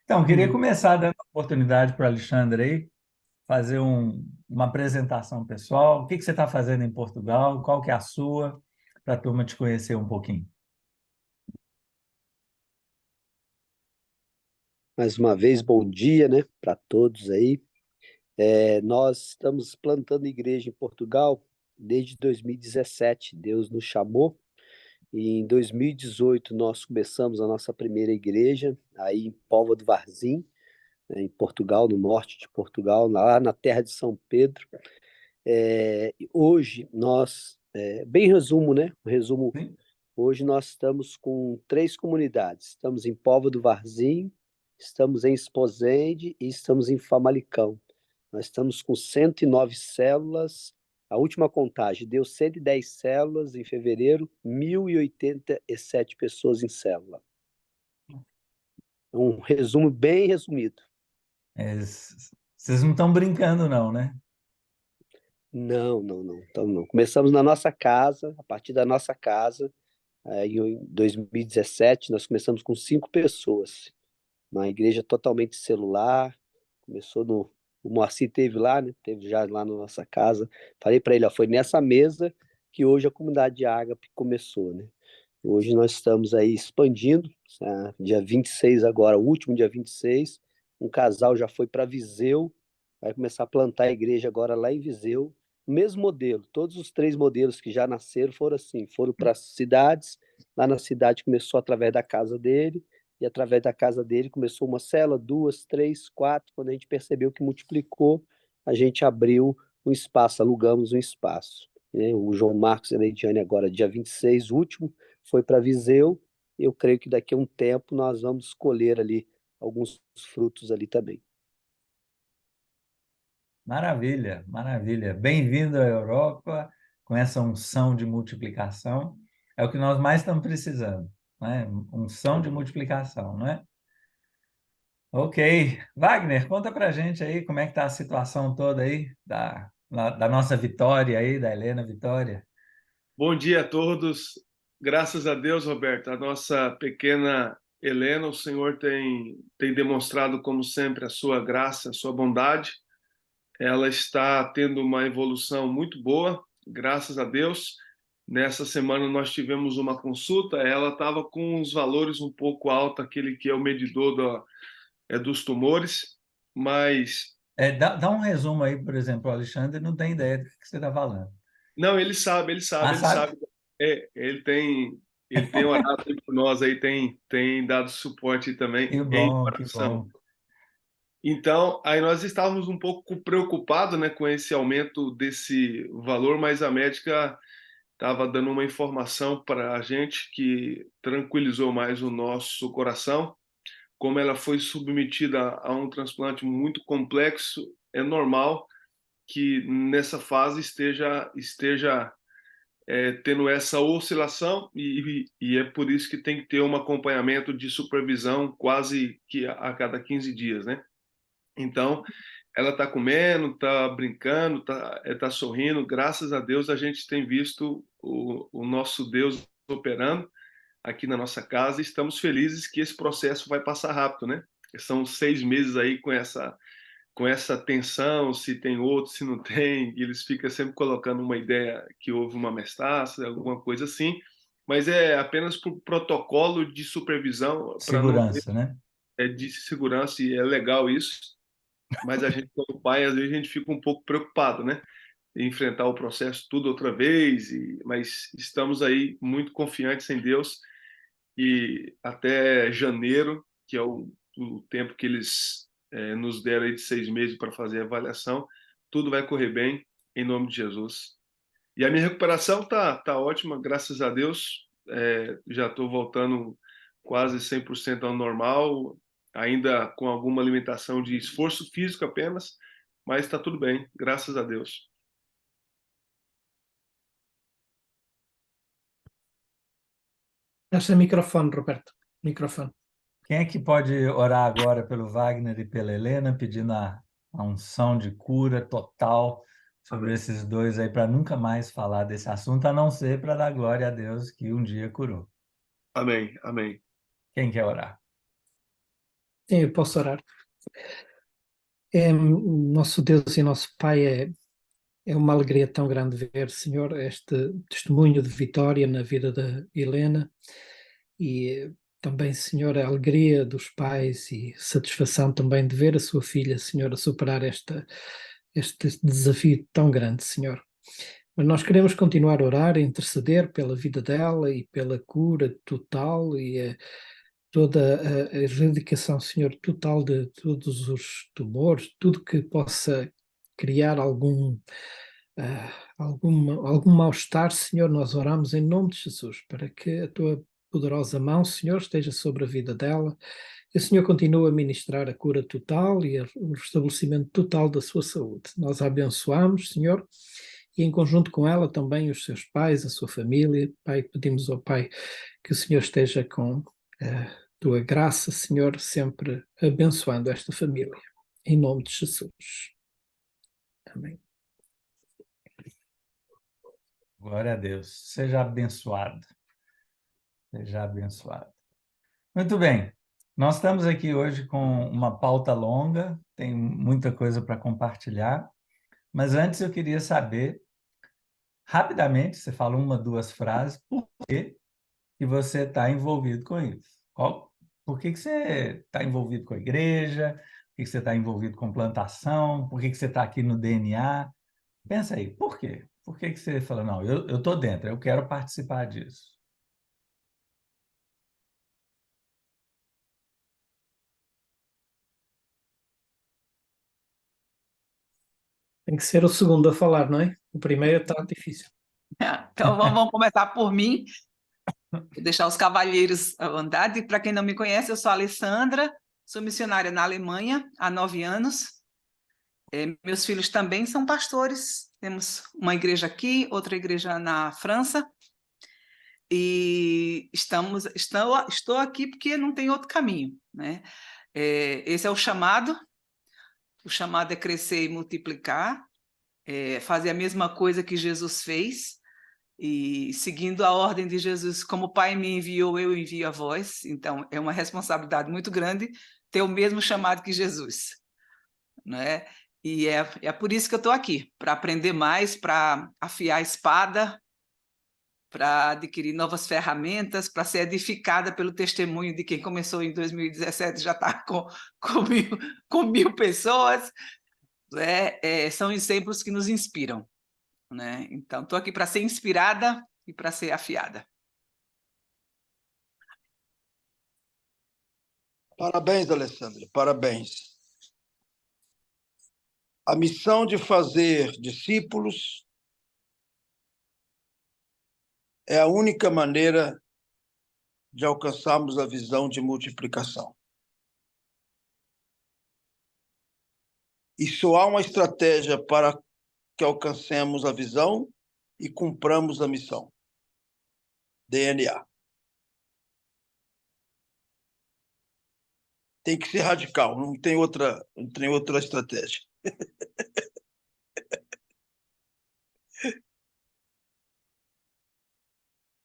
Então, queria Hum, começar dando a oportunidade para o Alexandre aí, fazer uma apresentação pessoal. O que você está fazendo em Portugal? Qual que é a sua? Para a turma te conhecer um pouquinho. Mais uma vez, bom dia, né, para todos aí. Nós estamos plantando igreja em Portugal desde 2017. Deus nos chamou e em 2018 nós começamos a nossa primeira igreja aí em Póvoa do Varzim, né, em Portugal, no norte de Portugal, lá na terra de São Pedro. Hoje nós, bem resumo, né? Um resumo. Sim. Hoje nós estamos com três comunidades. Estamos em Póvoa do Varzim, estamos em Esposende e estamos em Famalicão. Nós estamos com 109 células. A última contagem deu 110 células em fevereiro, 1.087 pessoas em célula. Um resumo bem resumido. Vocês não estão brincando, não, né? Não, não, não. Então, não. Começamos na nossa casa, a partir da nossa casa, em 2017, nós começamos com 5 pessoas. Uma igreja totalmente celular. Começou no. O Moacir teve lá, né? Teve já lá na nossa casa. Falei para ele, ó, foi nessa mesa que hoje a comunidade de Ágape começou, né? Hoje nós estamos aí expandindo, dia 26 agora, o último dia 26, um casal já foi para Viseu, vai começar a plantar a igreja agora lá em Viseu, mesmo modelo, todos os três modelos que já nasceram foram assim, foram para as cidades, lá na cidade começou através da casa dele, e através da casa dele começou uma célula, duas, três, quatro, quando a gente percebeu que multiplicou, a gente abriu um espaço, alugamos um espaço, né? O João Marcos e a Leidiane agora, dia 26, último, foi para Viseu. Eu creio que daqui a um tempo nós vamos colher ali alguns frutos ali também. Maravilha, maravilha. Bem-vindo à Europa com essa unção de multiplicação. É o que nós mais estamos precisando, né? Unção de Amém. multiplicação, não é? Ok. Wagner, conta pra gente aí como é que tá a situação toda aí da nossa Vitória aí, da Helena Vitória. Bom dia a todos. Graças a Deus, Roberto, a nossa pequena Helena, o Senhor tem demonstrado, como sempre, a sua graça, a sua bondade. Ela está tendo uma evolução muito boa, graças a Deus. Nessa semana nós tivemos uma consulta, ela estava com os valores um pouco altos, aquele que é o medidor dos tumores, mas Dá um resumo aí, por exemplo, o Alexandre não tem ideia do que você está falando. não, ele sabe, ele Ah, sabe, ele sabe? sabe. Ele tem orado aí por nós aí, tem dado suporte também Que em bom, que oração. bom. Então, aí nós estávamos um pouco preocupados, né, com esse aumento desse valor, mas a médica estava dando uma informação para a gente que tranquilizou mais o nosso coração. Como ela foi submetida a um transplante muito complexo, é normal que nessa fase esteja tendo essa oscilação e é por isso que tem que ter um acompanhamento de supervisão quase que a cada 15 dias, né? Então, ela está comendo, está brincando, tá sorrindo. Graças a Deus a gente tem visto o nosso Deus operando aqui na nossa casa e estamos felizes que esse processo vai passar rápido, né? São 6 meses aí com essa tensão, se tem outro, se não tem, e eles ficam sempre colocando uma ideia que houve uma metástase, alguma coisa assim, mas é apenas por protocolo de supervisão, para não ter Segurança, né? de segurança, e é legal isso, mas a gente, como pai, às vezes a gente fica um pouco preocupado, né? Em enfrentar o processo tudo outra vez, mas estamos aí muito confiantes em Deus, e até janeiro, que é o tempo que eles nos deram aí de 6 meses para fazer a avaliação, tudo vai correr bem, em nome de Jesus. E a minha recuperação tá ótima, graças a Deus. Já estou voltando quase 100% ao normal, ainda com alguma limitação de esforço físico apenas, mas está tudo bem, graças a Deus. Esse microfone, Roberto. Microfone. Quem é que pode orar agora pelo Wagner e pela Helena, pedindo a unção de cura total sobre Amém. esses dois aí, para nunca mais falar desse assunto, a não ser para dar glória a Deus que um dia curou. Amém. Amém. Quem quer orar? Sim, eu posso orar. Nosso Deus e nosso Pai, é uma alegria tão grande ver, Senhor, este testemunho de vitória na vida da Helena e também, Senhor, a alegria dos pais e satisfação também de ver a sua filha, Senhor, a superar este desafio tão grande, Senhor. Mas nós queremos continuar a orar, a interceder pela vida dela e pela cura total e toda a erradicação, Senhor, total de todos os tumores, tudo que possa criar algum mal-estar, Senhor, nós oramos em nome de Jesus, para que a tua poderosa mão, Senhor, esteja sobre a vida dela, e o Senhor continua a ministrar a cura total e o restabelecimento total da sua saúde. Nós a abençoamos, Senhor, e em conjunto com ela também os seus pais, a sua família. Pai, pedimos ao Pai que o Senhor esteja com a tua graça, Senhor, sempre abençoando esta família. Em nome de Jesus. Amém. Glória a Deus. Seja abençoado. Seja abençoado. Muito bem. Nós estamos aqui hoje com uma pauta longa, tem muita coisa para compartilhar, mas antes eu queria saber, rapidamente, você falou uma, duas frases, por que você está envolvido com isso? Por que você está envolvido com a igreja? Por que você está envolvido com plantação? Por que você está aqui no DNA? Pensa aí, por quê? Por que você fala, não, eu estou dentro, eu quero participar disso? Tem que ser o segundo a falar, não é? O primeiro está difícil. Então vamos começar por mim, vou deixar os cavalheiros à vontade. Para quem não me conhece, eu sou a Alessandra, sou missionária na Alemanha há 9 anos. Meus filhos também são pastores, temos uma igreja aqui, outra igreja na França, e estou aqui porque não tem outro caminho, né? Esse é o chamado é crescer e multiplicar, fazer a mesma coisa que Jesus fez, e seguindo a ordem de Jesus, como o Pai me enviou, eu envio a vós. Então, é uma responsabilidade muito grande ter o mesmo chamado que Jesus, né? E é por isso que eu estou aqui, para aprender mais, para afiar a espada, para adquirir novas ferramentas, para ser edificada pelo testemunho de quem começou em 2017, já está com mil pessoas, né? São exemplos que nos inspiram, né? Então, estou aqui para ser inspirada e para ser afiada. Parabéns, Alessandra, parabéns. A missão de fazer discípulos é a única maneira de alcançarmos a visão de multiplicação. E só há uma estratégia para que alcancemos a visão e cumpramos a missão. DNA. Tem que ser radical, não tem outra estratégia.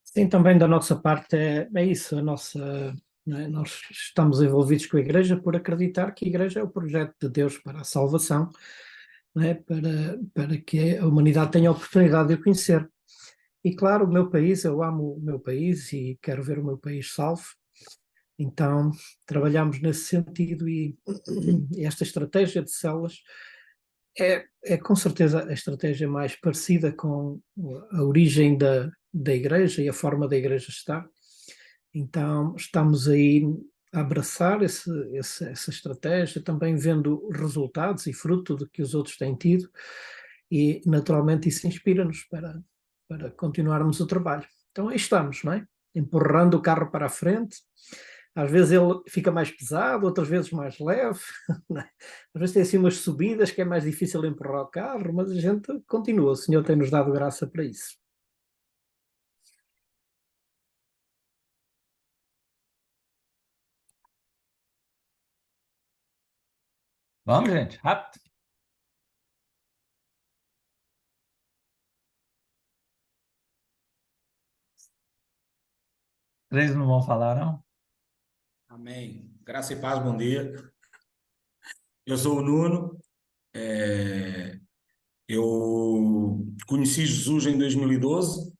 Sim, também da nossa parte é isso, não é? Nós estamos envolvidos com a Igreja por acreditar que a Igreja é o projeto de Deus para a salvação, não é? Para que a humanidade tenha a oportunidade de o conhecer. E claro, o meu país, eu amo o meu país e quero ver o meu país salvo, então trabalhamos nesse sentido e esta estratégia de células é com certeza a estratégia mais parecida com a origem da igreja e a forma da igreja estar. Então, estamos aí a abraçar essa estratégia, também vendo resultados e fruto do que os outros têm tido, e naturalmente isso inspira-nos para continuarmos o trabalho. Então, aí estamos, não é? Empurrando o carro para a frente. Às vezes ele fica mais pesado, outras vezes mais leve. Às vezes tem assim umas subidas que é mais difícil empurrar o carro, mas a gente continua. O Senhor tem-nos dado graça para isso. Vamos, gente, rápido. Três não vão falar, não? Amém. Graça e paz, bom dia. Eu sou o Nuno. Eu conheci Jesus em 2012.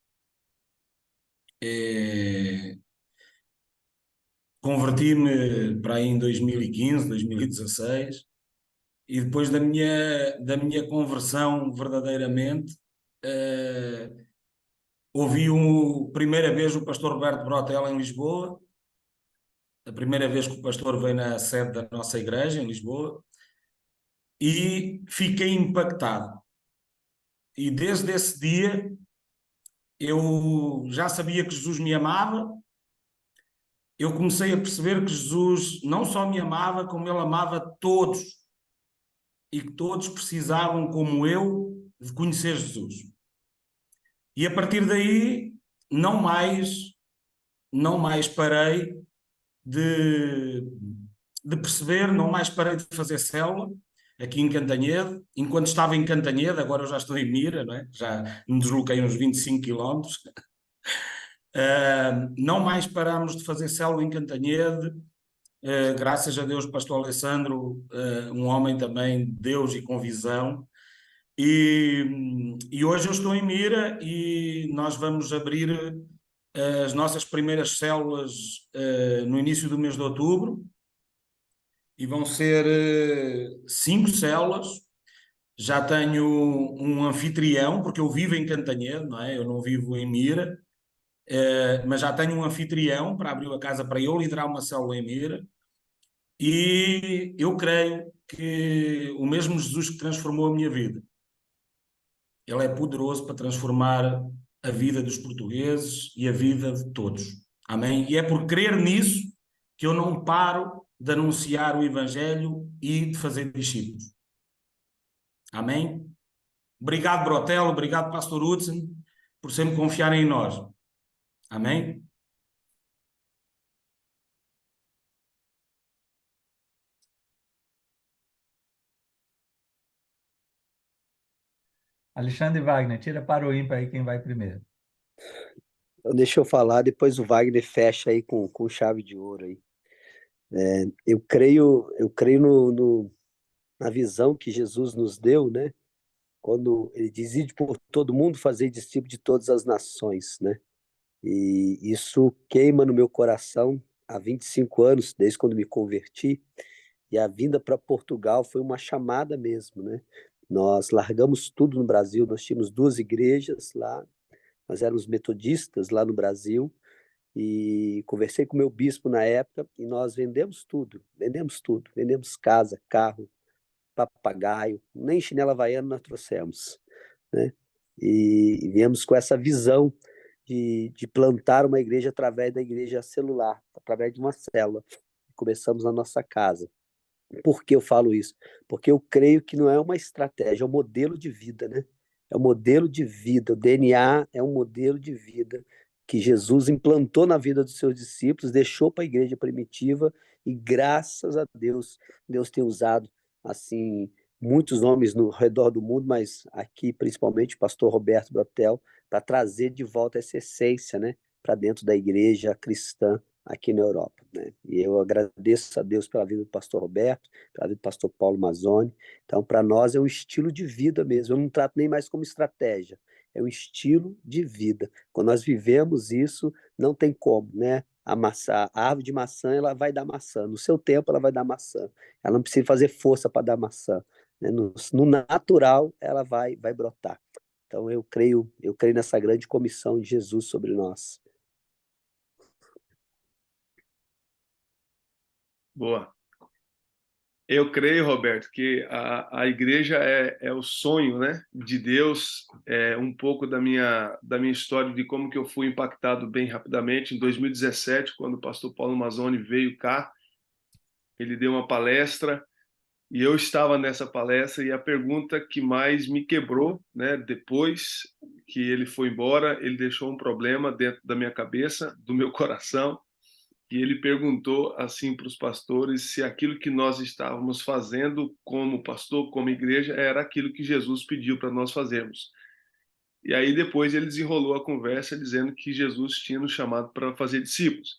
Converti-me para aí em 2015, 2016. E depois da minha conversão verdadeiramente, ouvi primeira vez o pastor Roberto Brotel em Lisboa. A primeira vez que o pastor veio na sede da nossa igreja, em Lisboa. E fiquei impactado. E desde esse dia eu já sabia que Jesus me amava. Eu comecei a perceber que Jesus não só me amava, como ele amava todos e que todos precisavam, como eu, de conhecer Jesus. E a partir daí não mais parei de perceber, não mais parei de fazer célula aqui em Cantanhede. Enquanto estava em Cantanhede, agora eu já estou em Mira, não é? Já me desloquei uns 25 quilómetros. Não mais paramos de fazer célula em Cantanhede. Graças a Deus, pastor Alessandro, um homem também de Deus e com visão. E hoje eu estou em Mira e nós vamos abrir as nossas primeiras células no início do mês de outubro. E vão ser 5 células. Já tenho um anfitrião, porque eu vivo em Cantanhede, não é? Eu não vivo em Mira, mas já tenho um anfitrião para abrir a casa para eu liderar uma célula em Mira. E eu creio que o mesmo Jesus que transformou a minha vida, ele é poderoso para transformar a vida dos portugueses e a vida de todos. Amém? E é por crer nisso que eu não paro de anunciar o Evangelho e de fazer discípulos. Amém? Obrigado, Brotel, obrigado, Pastor Hudson, por sempre confiarem em nós. Amém? Alexandre Wagner, tira para o ímpar aí quem vai primeiro. Então, deixa eu falar, depois o Wagner fecha aí com chave de ouro aí. Eu creio na visão que Jesus nos deu, né? Quando ele diz: ide por todo mundo, fazer discípulo de todas as nações, né? E isso queima no meu coração há 25 anos, desde quando me converti. E a vinda para Portugal foi uma chamada mesmo, né? Nós largamos tudo no Brasil, nós tínhamos 2 igrejas lá, nós éramos metodistas lá no Brasil, e conversei com o meu bispo na época, e nós vendemos tudo, vendemos casa, carro, papagaio, nem chinela havaiana nós trouxemos, né? E viemos com essa visão de plantar uma igreja através da igreja celular, através de uma célula. Começamos na nossa casa. Por que eu falo isso? Porque eu creio que não é uma estratégia, é um modelo de vida, né? É um modelo de vida. O DNA é um modelo de vida que Jesus implantou na vida dos seus discípulos, deixou para a igreja primitiva e graças a Deus, Deus tem usado assim muitos homens no redor do mundo, mas aqui principalmente o pastor Roberto Brotel, para trazer de volta essa essência, né, para dentro da igreja cristã aqui na Europa, né? E eu agradeço a Deus pela vida do pastor Roberto, pela vida do pastor Paulo Mazzoni. Então, para nós é um estilo de vida mesmo. Eu não trato nem mais como estratégia, é um estilo de vida. Quando nós vivemos isso, não tem como, né? A árvore de maçã, ela vai dar maçã. No seu tempo, ela vai dar maçã. Ela não precisa fazer força para dar maçã, né? No natural, ela vai brotar. Então, eu creio nessa grande comissão de Jesus sobre nós. Boa. Eu creio, Roberto, que a igreja é o sonho, né, de Deus. É um pouco da minha história de como que eu fui impactado bem rapidamente. Em 2017, quando o pastor Paulo Mazzoni veio cá, ele deu uma palestra e eu estava nessa palestra, e a pergunta que mais me quebrou, né, depois que ele foi embora, ele deixou um problema dentro da minha cabeça, do meu coração. E ele perguntou assim para os pastores se aquilo que nós estávamos fazendo como pastor, como igreja, era aquilo que Jesus pediu para nós fazermos. E aí depois ele desenrolou a conversa dizendo que Jesus tinha nos chamado para fazer discípulos.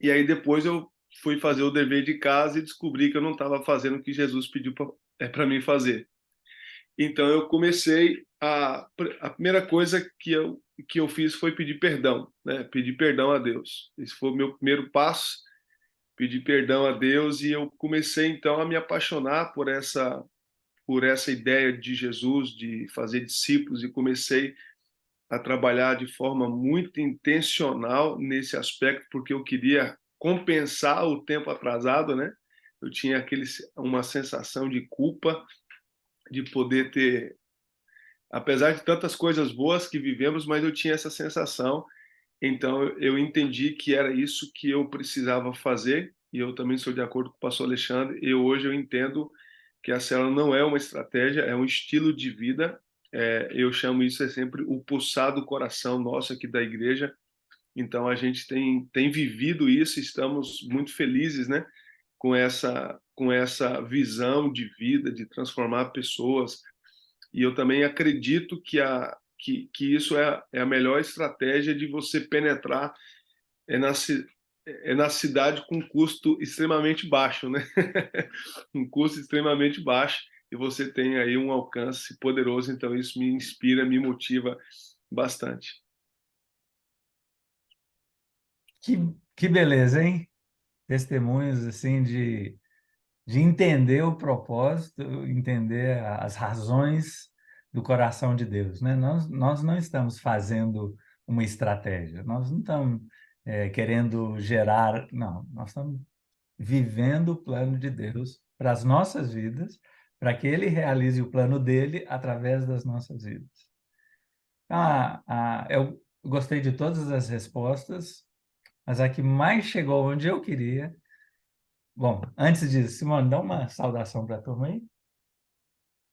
E aí depois eu fui fazer o dever de casa e descobri que eu não estava fazendo o que Jesus pediu para mim fazer. Então eu comecei a primeira coisa que eu fiz foi pedir perdão, né? Pedir perdão a Deus. Esse foi o meu primeiro passo, pedir perdão a Deus, e eu comecei então a me apaixonar por essa ideia de Jesus, de fazer discípulos, e comecei a trabalhar de forma muito intencional nesse aspecto, porque eu queria compensar o tempo atrasado, né? Eu tinha uma sensação de culpa de poder ter, apesar de tantas coisas boas que vivemos, mas eu tinha essa sensação. Então eu entendi que era isso que eu precisava fazer, e eu também sou de acordo com o pastor Alexandre. E hoje eu entendo que a célula não é uma estratégia, é um estilo de vida. Eu chamo isso sempre o pulsar do coração nosso aqui da igreja. Então a gente tem vivido isso, estamos muito felizes, né, com essa visão de vida, de transformar pessoas. E eu também acredito que isso é a melhor estratégia de você penetrar na cidade com custo extremamente baixo, né? Um custo extremamente baixo, e você tem aí um alcance poderoso. Então isso me inspira, me motiva bastante. Que beleza, hein? Testemunhos assim de entender o propósito, entender as razões do coração de Deus, né? Nós não estamos fazendo uma estratégia, nós não estamos querendo gerar, não, nós estamos vivendo o plano de Deus para as nossas vidas, para que Ele realize o plano dele através das nossas vidas. Eu gostei de todas as respostas, mas a que mais chegou onde eu queria. Bom, antes disso, Simone, dá uma saudação para a turma aí.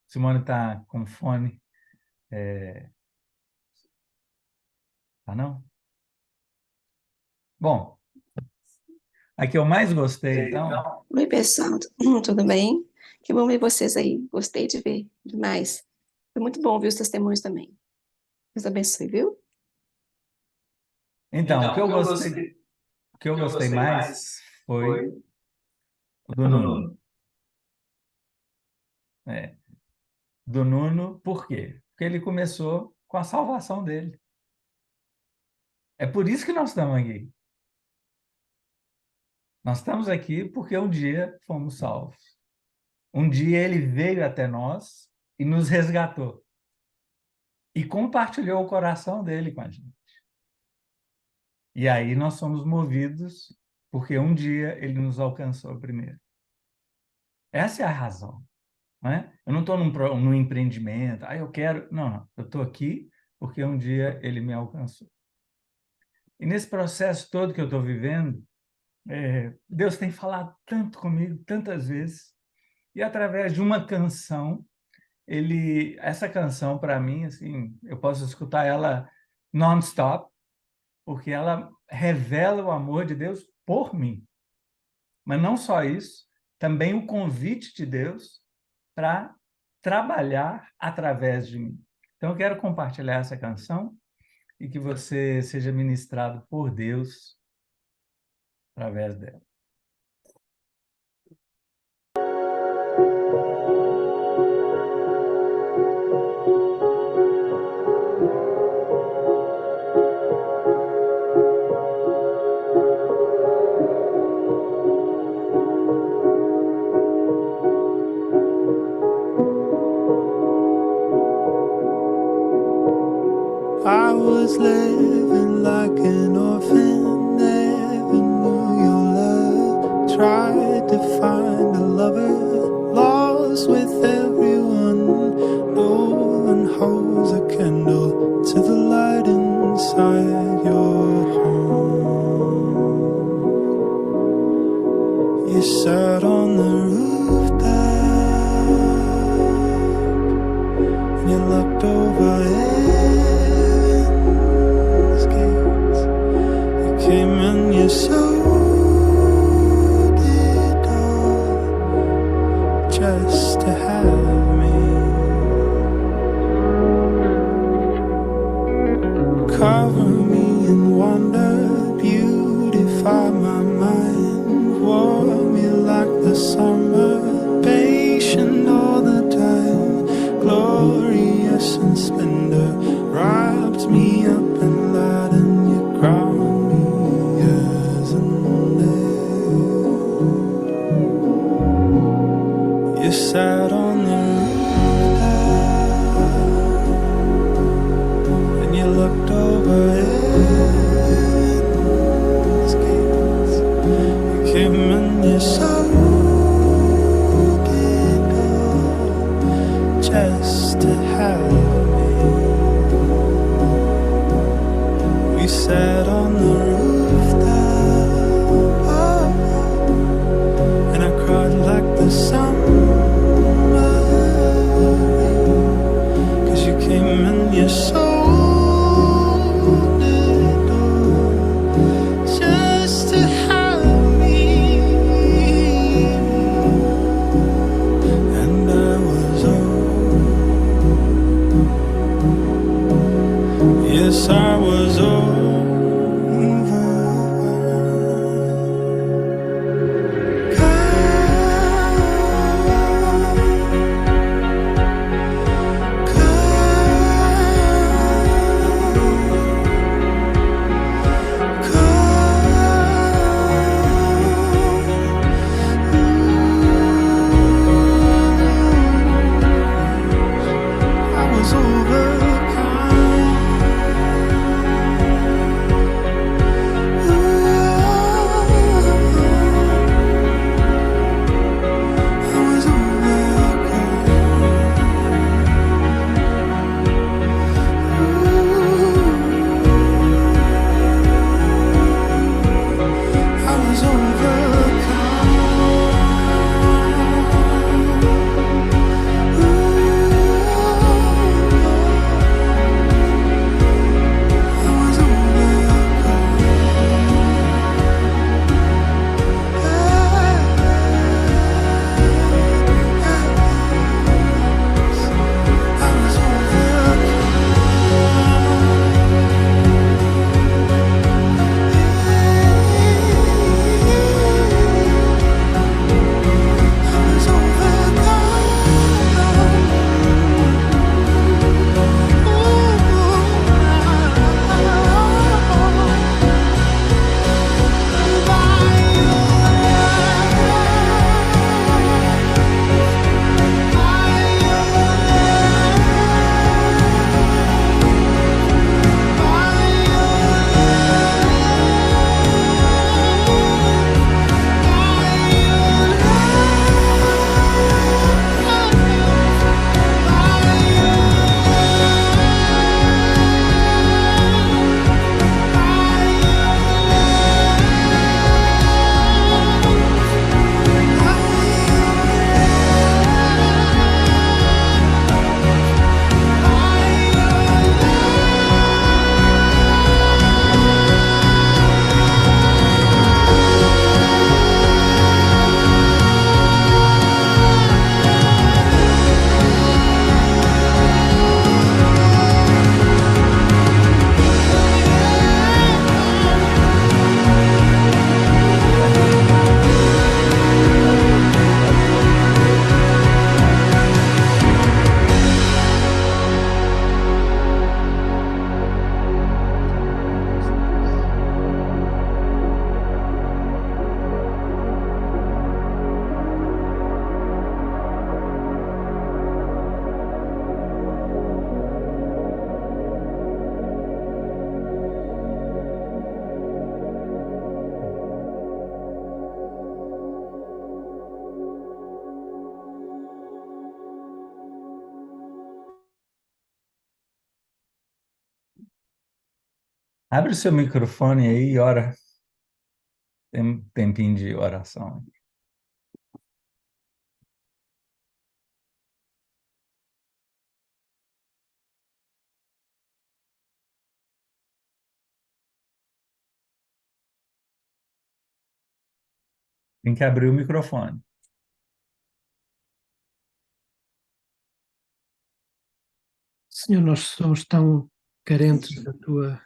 Simone está com fone. Tá não? Bom, a que eu mais gostei, então... Oi, pessoal, tudo bem? Que bom ver vocês aí, gostei de ver demais. Foi muito bom ouvir os testemunhos também. Deus abençoe, viu? Então, o que eu gostei mais foi o do Nuno. Do Nuno, por quê? Porque ele começou com a salvação dele. É por isso que nós estamos aqui. Nós estamos aqui porque um dia fomos salvos. Um dia ele veio até nós e nos resgatou. E compartilhou o coração dele com a gente. E aí nós somos movidos porque um dia ele nos alcançou primeiro. Essa é a razão. Não é? Eu não estou num empreendimento, eu quero... Não, eu estou aqui porque um dia ele me alcançou. E nesse processo todo que eu estou vivendo, Deus tem falado tanto comigo, tantas vezes, e através de uma canção, essa canção, para mim, assim, eu posso escutar ela non-stop, porque ela revela o amor de Deus por mim. Mas não só isso, também o convite de Deus para trabalhar através de mim. Então, eu quero compartilhar essa canção e que você seja ministrado por Deus através dela. I was living like an orphan, never knew your love. Tried to find a lover, lost with everyone. No one holds a candle to the light inside your home. You sat on the rooftop and you looked over it. Came and you sold it all just to have me. Cover me in wonder, beautify my mind. just to have me. We sat on the rooftop, and I cried like the summer rain, 'cause you came and you sold it all just to have me. And I was old, yes I was old. Abre o seu microfone aí e ora. Tem um tempinho de oração. Tem que abrir o microfone. Senhor, nós somos tão carentes da tua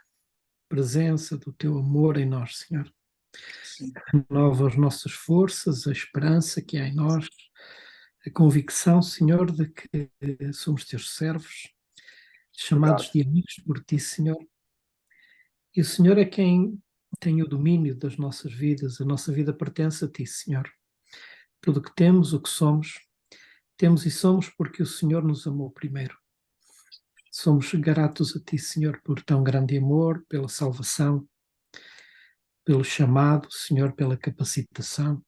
presença, do teu amor em nós, Senhor. Renova as nossas forças, a esperança que há em nós, a convicção, Senhor, de que somos teus servos, chamados de amigos por ti, Senhor. E o Senhor é quem tem o domínio das nossas vidas, a nossa vida pertence a ti, Senhor. Tudo o que temos, o que somos, temos e somos porque o Senhor nos amou primeiro. Somos gratos a ti, Senhor, por tão grande amor, pela salvação, pelo chamado, Senhor, pela capacitação,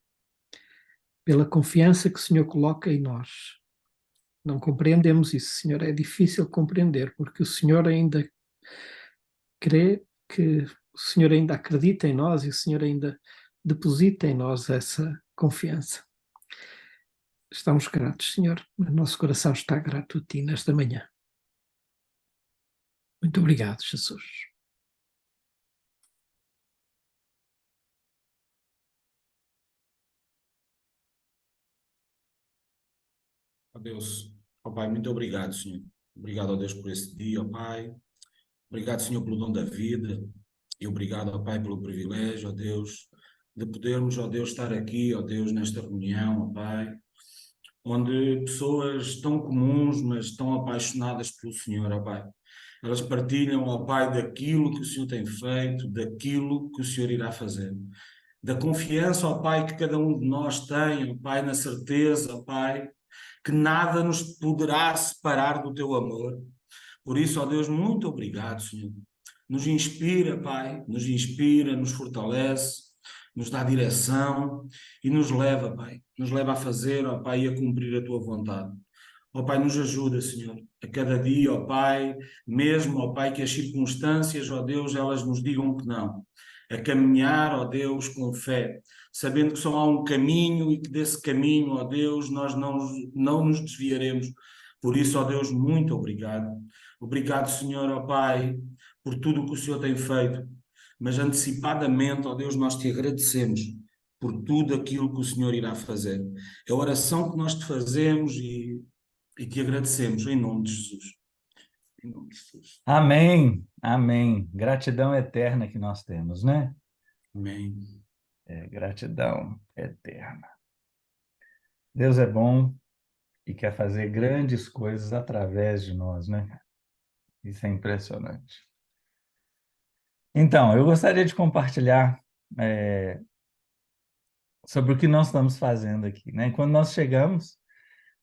pela confiança que o Senhor coloca em nós. Não compreendemos isso, Senhor. É difícil compreender, porque o Senhor ainda crê, que o Senhor ainda acredita em nós e o Senhor ainda deposita em nós essa confiança. Estamos gratos, Senhor. O nosso coração está grato a Ti nesta manhã. Muito obrigado, Jesus. Ó Deus, ó Pai, muito obrigado, Senhor. Obrigado, ó Deus, por esse dia, ó Pai. Obrigado, Senhor, pelo dom da vida. E obrigado, ó Pai, pelo privilégio, ó Deus, de podermos, ó Deus, estar aqui, ó Deus, nesta reunião, ó Pai, onde pessoas tão comuns, mas tão apaixonadas pelo Senhor, ó Pai. Elas partilham, ó Pai, daquilo que o Senhor tem feito, daquilo que o Senhor irá fazer. Da confiança, ó Pai, que cada um de nós tem, ó Pai, na certeza, ó Pai, que nada nos poderá separar do Teu amor. Por isso, ó Deus, muito obrigado, Senhor. Nos inspira, Pai, nos inspira, nos fortalece, nos dá direção e nos leva, Pai. Nos leva a fazer, ó Pai, e a cumprir a Tua vontade. Ó Pai, nos ajuda, Senhor, a cada dia, ó Pai, mesmo, ó Pai, que as circunstâncias, ó Deus, elas nos digam que não. A caminhar, ó Deus, com fé, sabendo que só há um caminho e que desse caminho, ó Deus, nós não nos desviaremos. Por isso, ó Deus, muito obrigado. Obrigado, Senhor, ó Pai, por tudo o que o Senhor tem feito. Mas antecipadamente, ó Deus, nós te agradecemos por tudo aquilo que o Senhor irá fazer. É a oração que nós te fazemos e te agradecemos, em nome de Jesus. Em nome de Jesus. Amém, amém. Gratidão eterna que nós temos, né? Amém. Gratidão eterna. Deus é bom e quer fazer grandes coisas através de nós, né? Isso é impressionante. Então, eu gostaria de compartilhar sobre o que nós estamos fazendo aqui, né? Quando nós chegamos,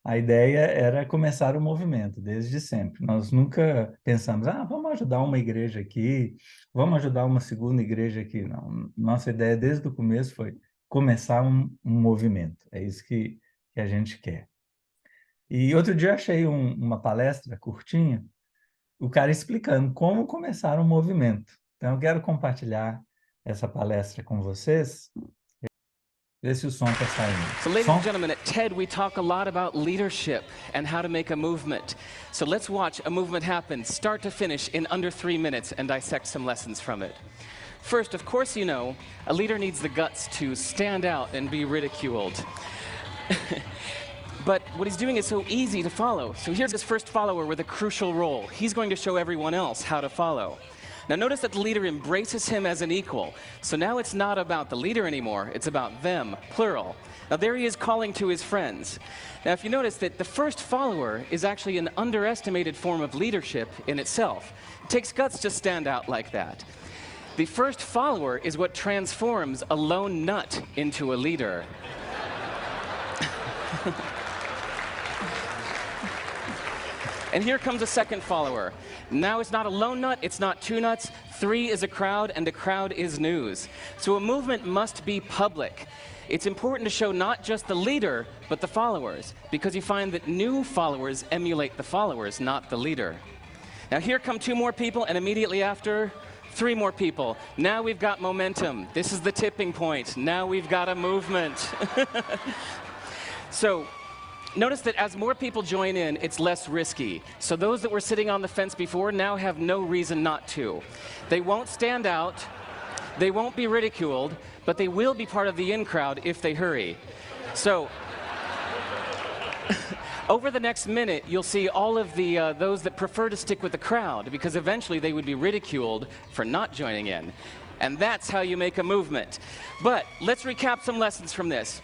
a ideia era começar o movimento, desde sempre. Nós nunca pensamos, vamos ajudar uma igreja aqui, vamos ajudar uma segunda igreja aqui. Não, nossa ideia desde o começo foi começar um movimento. É isso que a gente quer. E outro dia eu achei uma palestra curtinha, o cara explicando como começar um movimento. Então eu quero compartilhar essa palestra com vocês. Vê se o som está saindo. So ladies and gentlemen, at TED we talk a lot about leadership and how to make a movement. So let's watch a movement happen, start to finish, in under 3 minutes and dissect some lessons from it. First, of course you know, a leader needs the guts to stand out and be ridiculed. But what he's doing is so easy to follow. So here's his first follower with a crucial role. He's going to show everyone else how to follow. Now notice that the leader embraces him as an equal. So now it's not about the leader anymore, it's about them, plural. Now there he is calling to his friends. Now if you notice that the first follower is actually an underestimated form of leadership in itself. It takes guts to stand out like that. The first follower is what transforms a lone nut into a leader. And here comes a second follower. Now it's not a lone nut, it's not 2 nuts, 3 is a crowd, and the crowd is news. So a movement must be public. It's important to show not just the leader, but the followers, because you find that new followers emulate the followers, not the leader. Now here come 2 more people, and immediately after, 3 more people. Now we've got momentum. This is the tipping point. Now we've got a movement. So, notice that as more people join in, it's less risky. So those that were sitting on the fence before now have no reason not to. They won't stand out, they won't be ridiculed, but they will be part of the in crowd if they hurry. So, over the next minute, you'll see all of the those that prefer to stick with the crowd, because eventually they would be ridiculed for not joining in. And that's how you make a movement. But let's recap some lessons from this.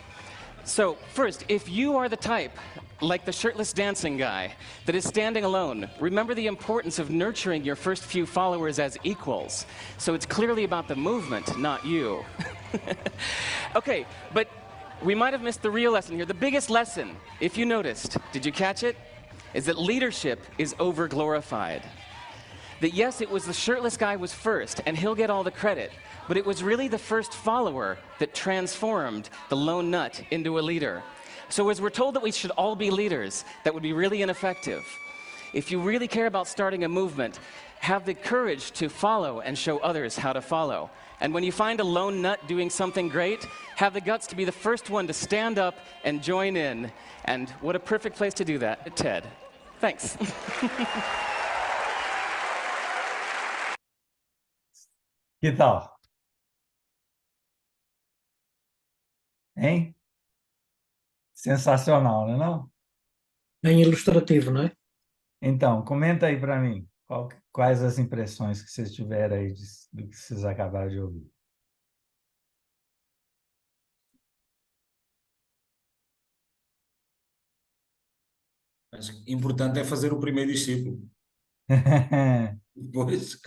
So first, if you are the type, like the shirtless dancing guy, that is standing alone, remember the importance of nurturing your first few followers as equals. So it's clearly about the movement, not you. Okay, but we might have missed the real lesson here. The biggest lesson, if you noticed, did you catch it? Is that leadership is over-glorified. That yes, it was the shirtless guy was first, and he'll get all the credit, but it was really the first follower that transformed the lone nut into a leader. So as we're told that we should all be leaders, that would be really ineffective. If you really care about starting a movement, have the courage to follow and show others how to follow. And when you find a lone nut doing something great, have the guts to be the first one to stand up and join in. And what a perfect place to do that, TED. Thanks. Que tal? Hein? Sensacional, não é não? Bem ilustrativo, não é? Então, comenta aí para mim, quais as impressões que vocês tiveram aí do que vocês acabaram de ouvir. Mas importante é fazer o primeiro discípulo. Depois,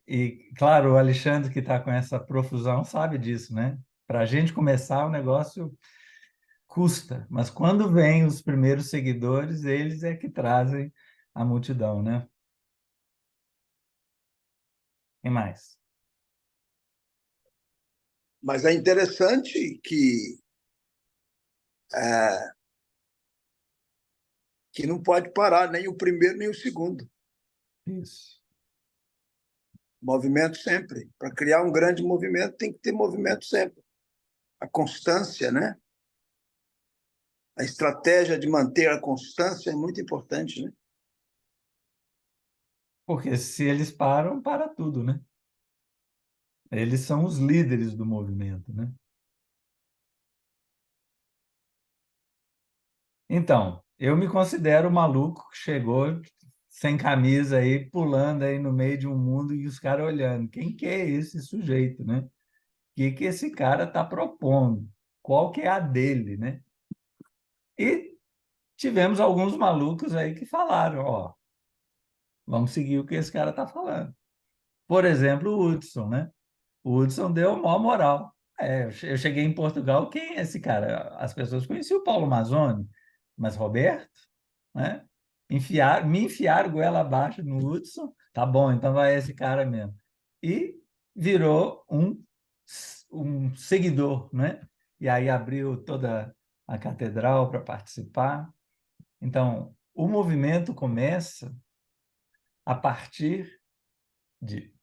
E, claro, o Alexandre, que está com essa profusão, sabe disso, né? Para a gente começar, o negócio custa, mas quando vêm os primeiros seguidores, eles é que trazem a multidão, né? Quem mais? Mas é interessante que não pode parar nem o primeiro nem o segundo. Isso. Movimento sempre. Para criar um grande movimento, tem que ter movimento sempre. A constância, né? A estratégia de manter a constância é muito importante, né? Porque se eles param, para tudo, né? Eles são os líderes do movimento, né? Então, eu me considero maluco que chegou sem camisa aí, pulando aí no meio de um mundo e os caras olhando. Quem que é esse sujeito, né? O que esse cara está propondo? Qual que é a dele, né? E tivemos alguns malucos aí que falaram, ó, vamos seguir o que esse cara está falando. Por exemplo, o Hudson, né? O Hudson deu a maior moral. Eu cheguei em Portugal, quem é esse cara? As pessoas conheciam o Paulo Mazzoni, mas Roberto, né? Me enfiaram goela abaixo no Hudson, tá bom, então vai esse cara mesmo. E virou um seguidor, né? E aí abriu toda a catedral para participar. Então, o movimento começa a partir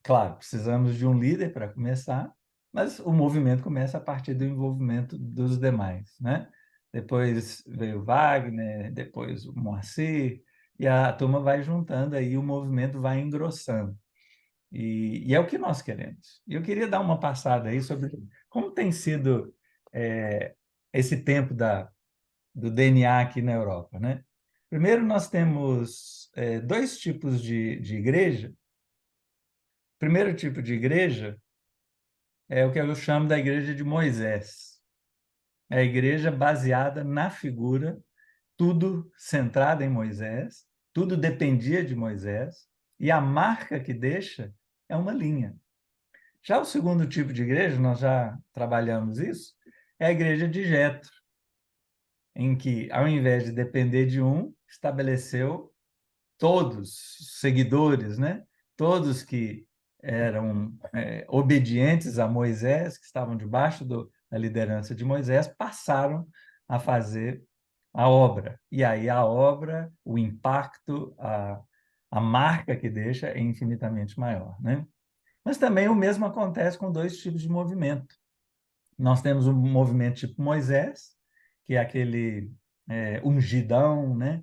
claro, precisamos de um líder para começar, mas o movimento começa a partir do envolvimento dos demais, né? Depois veio Wagner, depois o Moacir, e a turma vai juntando aí, o movimento vai engrossando. E é o que nós queremos. E eu queria dar uma passada aí sobre como tem sido esse tempo do DNA aqui na Europa, né? Primeiro, nós temos dois tipos de igreja. O primeiro tipo de igreja é o que eu chamo da igreja de Moisés. É a igreja baseada na figura, tudo centrado em Moisés, tudo dependia de Moisés, e a marca que deixa é uma linha. Já o segundo tipo de igreja, nós já trabalhamos isso, é a igreja de Jetro, em que, ao invés de depender de um, estabeleceu todos os seguidores, né? Todos que eram obedientes a Moisés, que estavam debaixo da liderança de Moisés, passaram a fazer a obra. E aí a obra, o impacto, a marca que deixa é infinitamente maior, né? Mas também o mesmo acontece com dois tipos de movimento. Nós temos um movimento tipo Moisés, que é aquele ungidão, né?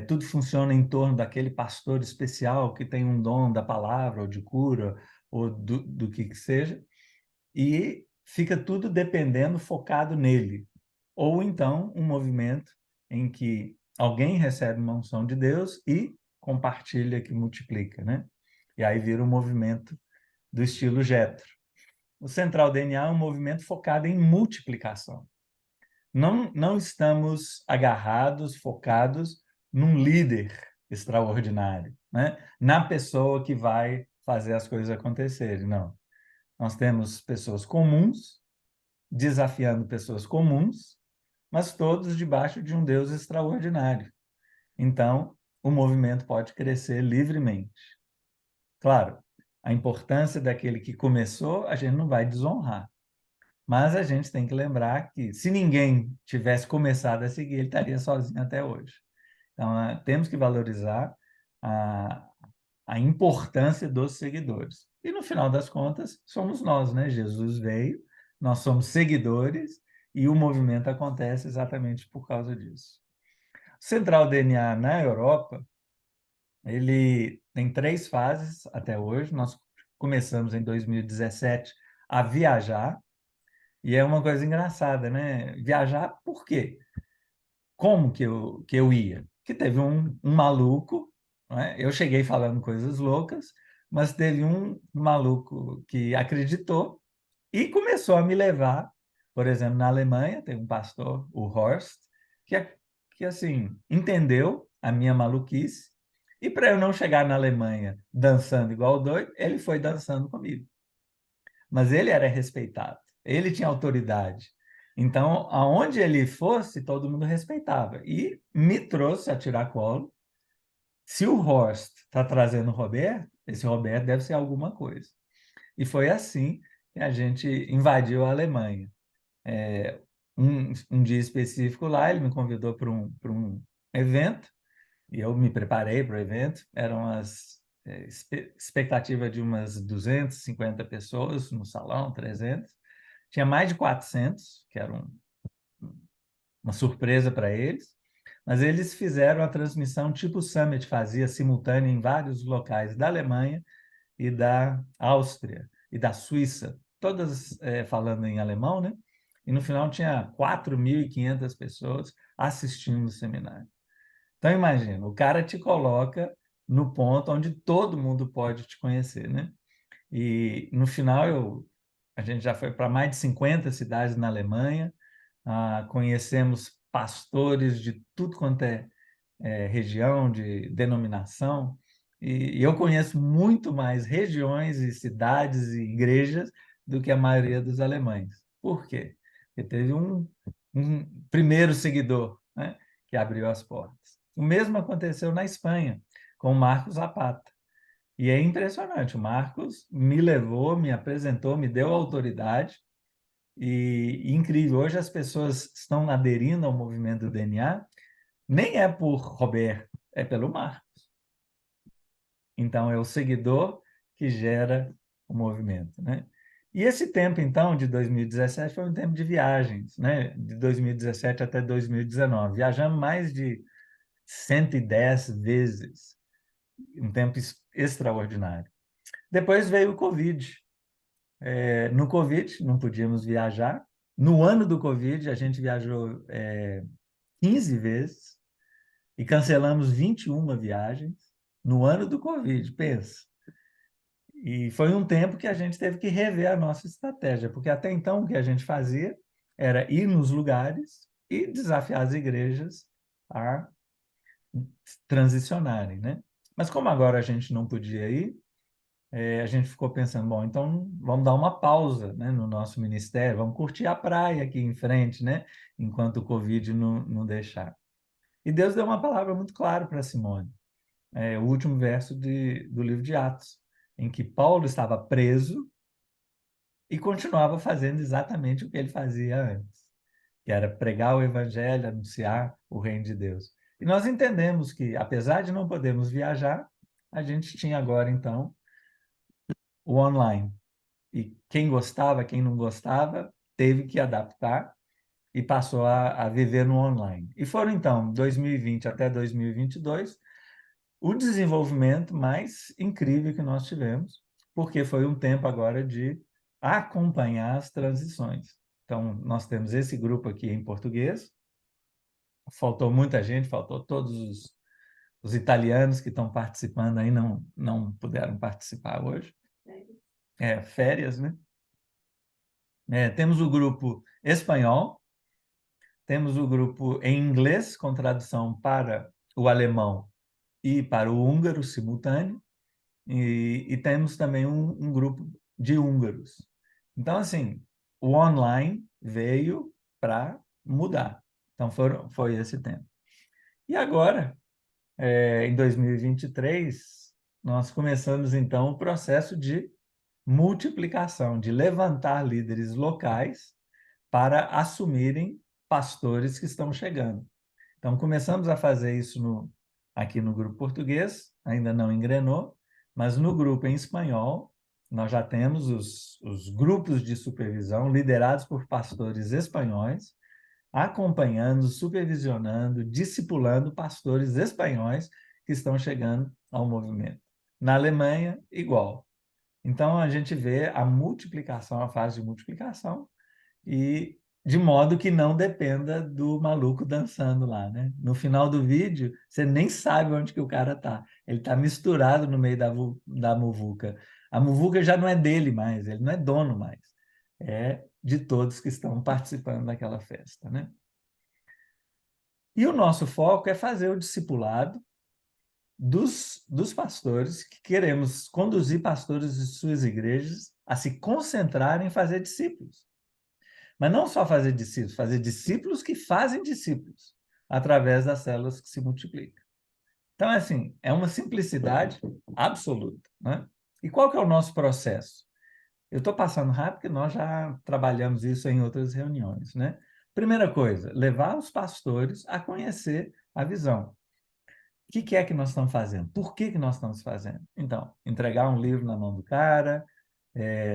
Tudo funciona em torno daquele pastor especial que tem um dom da palavra, ou de cura, ou do que seja, e fica tudo dependendo, focado nele. Ou então um movimento em que alguém recebe uma unção de Deus e compartilha, que multiplica, né? E aí vira um movimento do estilo Jetro. O Central DNA é um movimento focado em multiplicação. Não estamos agarrados, focados num líder extraordinário, né? Na pessoa que vai fazer as coisas acontecerem, não. Nós temos pessoas comuns, desafiando pessoas comuns, mas todos debaixo de um Deus extraordinário. Então, o movimento pode crescer livremente. Claro, a importância daquele que começou, a gente não vai desonrar. Mas a gente tem que lembrar que se ninguém tivesse começado a seguir, ele estaria sozinho até hoje. Então, temos que valorizar a importância dos seguidores. E, no final das contas, somos nós, né? Jesus veio, nós somos seguidores e o movimento acontece exatamente por causa disso. O Central DNA na Europa, ele tem 3 fases até hoje. Nós começamos em 2017 a viajar, e é uma coisa engraçada, né? Viajar por quê? Como que eu ia? Que teve um maluco, né? Eu cheguei falando coisas loucas, mas teve um maluco que acreditou e começou a me levar. Por exemplo, na Alemanha, tem um pastor, o Horst, que assim, entendeu a minha maluquice, e para eu não chegar na Alemanha dançando igual doido, ele foi dançando comigo. Mas ele era respeitado, ele tinha autoridade. Então, aonde ele fosse, todo mundo respeitava. E me trouxe a tiracolo. Se o Horst está trazendo o Roberto, esse Roberto deve ser alguma coisa. E foi assim que a gente invadiu a Alemanha. Um dia específico lá, ele me convidou para um evento, e eu me preparei para o evento. Eram expectativa de umas 250 pessoas no salão, 300. Tinha mais de 400, que era uma surpresa para eles, mas eles fizeram a transmissão tipo o Summit fazia, simultânea em vários locais da Alemanha e da Áustria e da Suíça, todas falando em alemão, né? E no final tinha 4.500 pessoas assistindo o seminário. Então imagina, o cara te coloca no ponto onde todo mundo pode te conhecer, né? E no final a gente já foi para mais de 50 cidades na Alemanha, conhecemos pastores de tudo quanto é região, de denominação, e eu conheço muito mais regiões e cidades e igrejas do que a maioria dos alemães. Por quê? Porque teve um primeiro seguidor, né, que abriu as portas. O mesmo aconteceu na Espanha, com Marcos Zapata. E é impressionante, o Marcos me levou, me apresentou, me deu autoridade, e incrível, hoje as pessoas estão aderindo ao movimento do DNA, nem é por Roberto, é pelo Marcos. Então, é o seguidor que gera o movimento, né? E esse tempo, então, de 2017, foi um tempo de viagens, né? De 2017 até 2019. Viajamos mais de 110 vezes, um tempo extraordinário. Depois veio o Covid. No Covid, não podíamos viajar. No ano do Covid, a gente viajou 15 vezes e cancelamos 21 viagens no ano do Covid, pensa. E foi um tempo que a gente teve que rever a nossa estratégia, porque até então o que a gente fazia era ir nos lugares e desafiar as igrejas a transicionarem, né? Mas como agora a gente não podia ir, a gente ficou pensando, bom, então vamos dar uma pausa, né, no nosso ministério, vamos curtir a praia aqui em frente, né, enquanto o Covid não deixar. E Deus deu uma palavra muito clara para Simone, o último verso do livro de Atos, em que Paulo estava preso e continuava fazendo exatamente o que ele fazia antes, que era pregar o evangelho, anunciar o reino de Deus. E nós entendemos que, apesar de não podermos viajar, a gente tinha agora, então, o online. E quem gostava, quem não gostava, teve que adaptar e passou a viver no online. E foram, então, 2020 até 2022, o desenvolvimento mais incrível que nós tivemos, porque foi um tempo agora de acompanhar as transições. Então, nós temos esse grupo aqui em português, faltou muita gente, faltou todos os italianos que estão participando aí, não puderam participar hoje. Férias, né? Temos o grupo espanhol, temos o grupo em inglês, com tradução para o alemão e para o húngaro simultâneo, e temos também um grupo de húngaros. Então, assim, o online veio para mudar. Então, foi esse tempo. E agora, em 2023, nós começamos, então, o processo de multiplicação, de levantar líderes locais para assumirem pastores que estão chegando. Então, começamos a fazer isso aqui no grupo português, ainda não engrenou, mas no grupo em espanhol, nós já temos os grupos de supervisão liderados por pastores espanhóis, acompanhando, supervisionando, discipulando pastores espanhóis que estão chegando ao movimento. Na Alemanha, igual. Então, a gente vê a multiplicação, a fase de multiplicação, e de modo que não dependa do maluco dançando lá, né? No final do vídeo, você nem sabe onde que o cara está. Ele está misturado no meio da muvuca. A muvuca já não é dele mais, ele não é dono mais. É de todos que estão participando daquela festa, né? E o nosso foco é fazer o discipulado dos pastores, que queremos conduzir pastores de suas igrejas a se concentrarem em fazer discípulos. Mas não só fazer discípulos que fazem discípulos, através das células que se multiplicam. Então, assim, é uma simplicidade absoluta, né? E qual que é o nosso processo? Eu estou passando rápido, porque nós já trabalhamos isso em outras reuniões, né? Primeira coisa, levar os pastores a conhecer a visão. O que é que nós estamos fazendo? Por que nós estamos fazendo? Então, entregar um livro na mão do cara,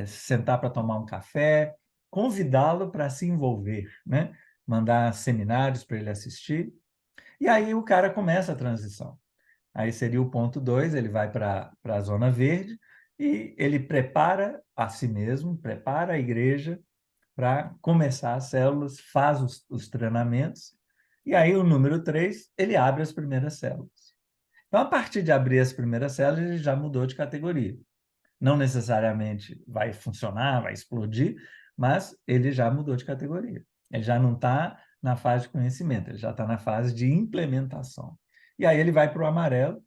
sentar para tomar um café, convidá-lo para se envolver, né? Mandar seminários para ele assistir. E aí o cara começa a transição. Aí seria o ponto 2, ele vai para a zona verde e ele prepara a si mesmo, prepara a igreja para começar as células, faz os treinamentos. E aí o número 3, ele abre as primeiras células. Então, a partir de abrir as primeiras células, ele já mudou de categoria. Não necessariamente vai funcionar, vai explodir, mas ele já mudou de categoria. Ele já não está na fase de conhecimento, ele já está na fase de implementação. E aí ele vai para o amarelo,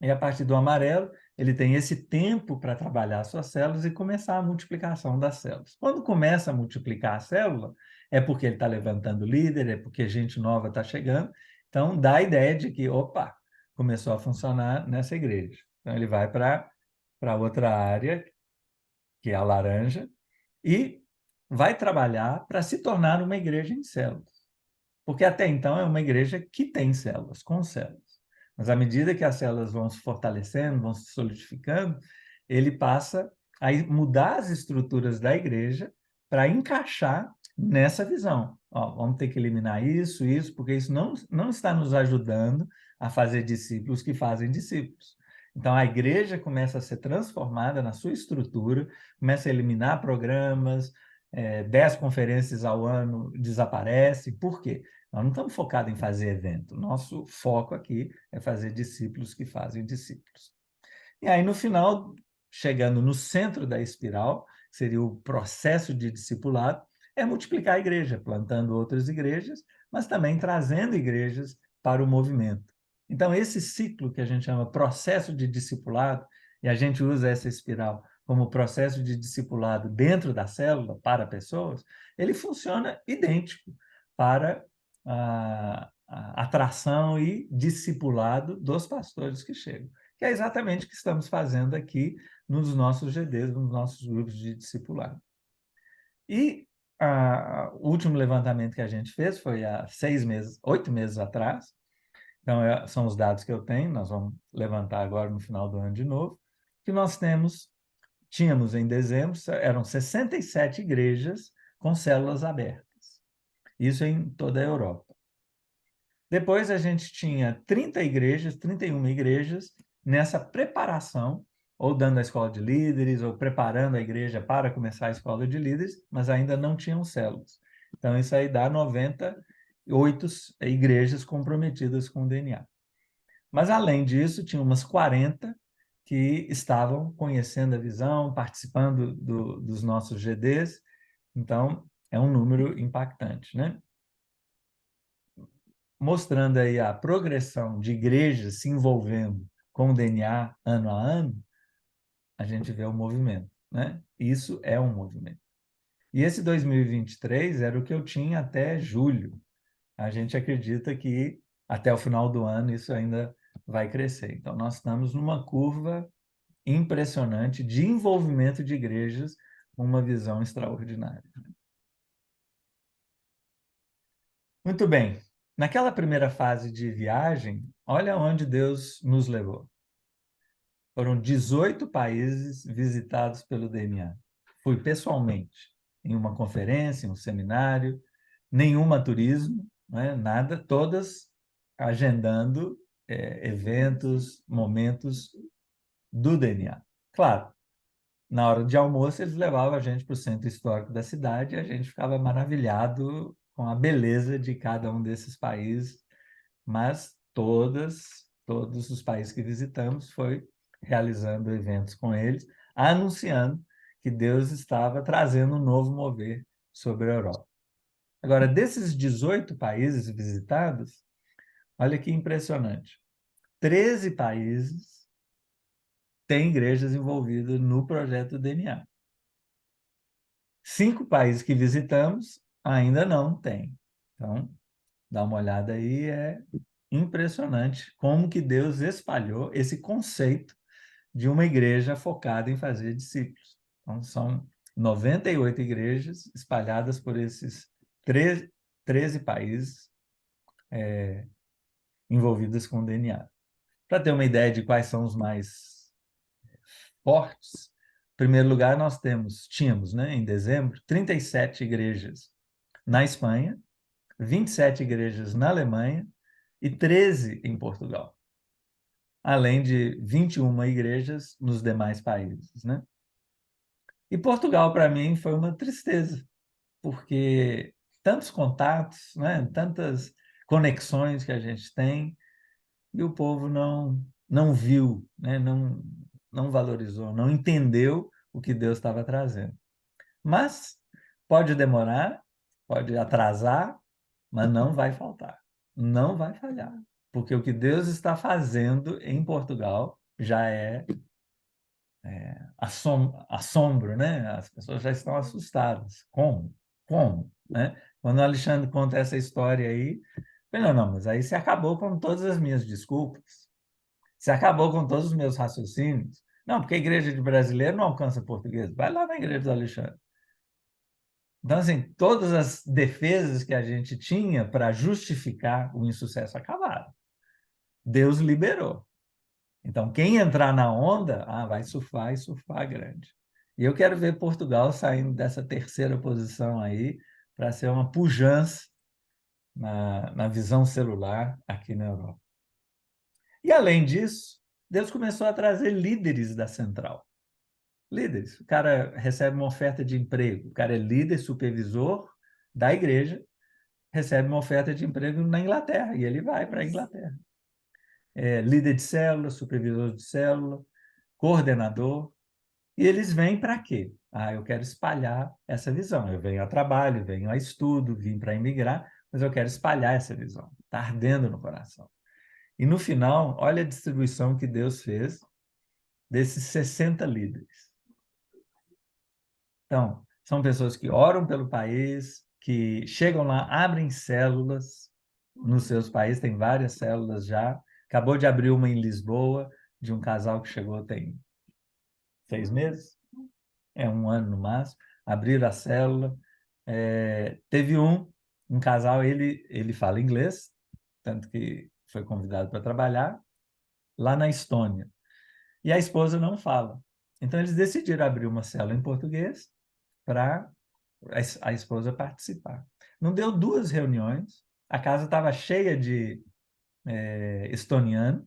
e a partir do amarelo, ele tem esse tempo para trabalhar suas células e começar a multiplicação das células. Quando começa a multiplicar a célula, é porque ele está levantando líder, é porque gente nova está chegando. Então, dá a ideia de que, opa, começou a funcionar nessa igreja. Então, ele vai para outra área, que é a laranja, e vai trabalhar para se tornar uma igreja em células. Porque até então é uma igreja que tem células, com células. Mas à medida que as células vão se fortalecendo, vão se solidificando, ele passa a mudar as estruturas da igreja para encaixar nessa visão. Ó, vamos ter que eliminar isso, porque isso não está nos ajudando a fazer discípulos que fazem discípulos. Então, a igreja começa a ser transformada na sua estrutura, começa a eliminar programas, 10 conferências ao ano desaparecem. Por quê? Nós não estamos focados em fazer evento. Nosso foco aqui é fazer discípulos que fazem discípulos. E aí, no final, chegando no centro da espiral, seria o processo de discipulado, é multiplicar a igreja, plantando outras igrejas, mas também trazendo igrejas para o movimento. Então, esse ciclo que a gente chama processo de discipulado, e a gente usa essa espiral como processo de discipulado dentro da célula, para pessoas, ele funciona idêntico para a atração e discipulado dos pastores que chegam, que é exatamente o que estamos fazendo aqui nos nossos GDs, nos nossos grupos de discipulado. E o último levantamento que a gente fez foi há 8 meses atrás. Então, são os dados que eu tenho, nós vamos levantar agora no final do ano de novo, que nós tínhamos em dezembro, eram 67 igrejas com células abertas. Isso em toda a Europa. Depois a gente tinha 31 igrejas nessa preparação, ou dando a escola de líderes, ou preparando a igreja para começar a escola de líderes, mas ainda não tinham células. Então, isso aí dá 98 igrejas comprometidas com o DNA. Mas, além disso, tinha umas 40 que estavam conhecendo a visão, participando dos nossos GDs. Então, é um número impactante, né? Mostrando aí a progressão de igrejas se envolvendo com o DNA ano a ano, a gente vê o movimento, né? Isso é um movimento. E esse 2023 era o que eu tinha até julho. A gente acredita que até o final do ano isso ainda vai crescer. Então, nós estamos numa curva impressionante de envolvimento de igrejas com uma visão extraordinária. Muito bem. Naquela primeira fase de viagem, olha onde Deus nos levou. Foram 18 países visitados pelo DNA. Fui pessoalmente em uma conferência, em um seminário, nenhuma turismo, né? Nada, todas agendando eventos, momentos do DNA. Claro, na hora de almoço eles levavam a gente para o centro histórico da cidade e a gente ficava maravilhado com a beleza de cada um desses países, mas todos os países que visitamos foi realizando eventos com eles, anunciando que Deus estava trazendo um novo mover sobre a Europa. Agora, desses 18 países visitados, olha que impressionante. 13 países têm igrejas envolvidas no projeto DNA. 5 países que visitamos ainda não têm. Então, dá uma olhada aí, é impressionante como que Deus espalhou esse conceito de uma igreja focada em fazer discípulos. Então, são 98 igrejas espalhadas por esses 13 países envolvidas com o DNA. Para ter uma ideia de quais são os mais fortes, em primeiro lugar, nós tínhamos, né, em dezembro, 37 igrejas na Espanha, 27 igrejas na Alemanha e 13 em Portugal, além de 21 igrejas nos demais países, né? E Portugal, para mim, foi uma tristeza, porque tantos contatos, né, tantas conexões que a gente tem, e o povo não viu, né, não valorizou, não entendeu o que Deus estava trazendo. Mas pode demorar, pode atrasar, mas não vai faltar, não vai falhar, porque o que Deus está fazendo em Portugal já é assombro, né? As pessoas já estão assustadas. Como? Como? Né? Quando o Alexandre conta essa história aí, eu falei, não, mas aí você acabou com todas as minhas desculpas, você acabou com todos os meus raciocínios. Não, porque a igreja de brasileiro não alcança português. Vai lá na igreja do Alexandre. Então, assim, todas as defesas que a gente tinha para justificar o insucesso acabaram. Deus liberou. Então, quem entrar na onda, vai surfar e surfar grande. E eu quero ver Portugal saindo dessa terceira posição aí para ser uma pujança na visão celular aqui na Europa. E, além disso, Deus começou a trazer líderes da central. Líderes. O cara recebe uma oferta de emprego, o cara é líder, supervisor da igreja, recebe uma oferta de emprego na Inglaterra, e ele vai para a Inglaterra. Líder de célula, supervisor de célula, coordenador, e eles vêm para quê? Eu quero espalhar essa visão. Eu venho a trabalho, venho a estudo, vim para imigrar, mas eu quero espalhar essa visão. Está ardendo no coração. E no final, olha a distribuição que Deus fez desses 60 líderes. Então, são pessoas que oram pelo país, que chegam lá, abrem células nos seus países, tem várias células já. Acabou de abrir uma em Lisboa, de um casal que chegou tem 6 meses, 1 ano no máximo, abriram a célula. Teve um casal, ele fala inglês, tanto que foi convidado para trabalhar, lá na Estônia. E a esposa não fala. Então, eles decidiram abrir uma célula em português para a esposa participar. Não deu 2 reuniões, a casa estava cheia de estoniano,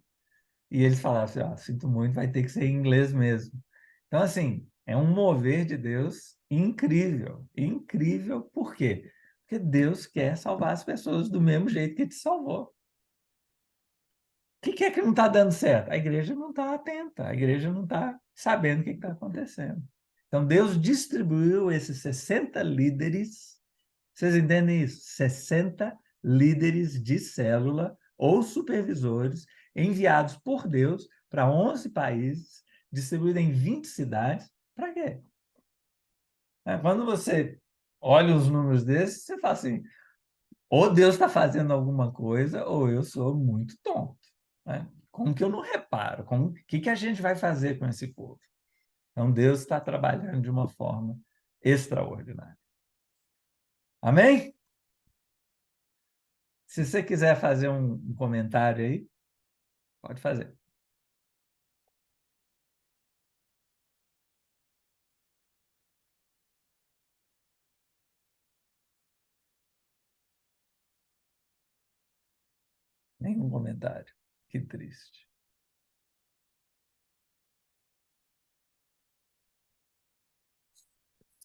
e eles falaram assim, sinto muito, vai ter que ser em inglês mesmo. Então, assim, é um mover de Deus incrível. Incrível por quê? Porque Deus quer salvar as pessoas do mesmo jeito que te salvou. O que é que não está dando certo? A igreja não está atenta, a igreja não está sabendo o que está acontecendo. Então, Deus distribuiu esses 60 líderes, vocês entendem isso? 60 líderes de célula ou supervisores enviados por Deus para 11 países, distribuídos em 20 cidades. Para quê? Quando você olha os números desses, você fala assim, ou Deus está fazendo alguma coisa, ou eu sou muito tonto. Né? Como que eu não reparo? O que a gente vai fazer com esse povo? Então, Deus está trabalhando de uma forma extraordinária. Amém? Se você quiser fazer um comentário aí, pode fazer. Nenhum comentário. Que triste.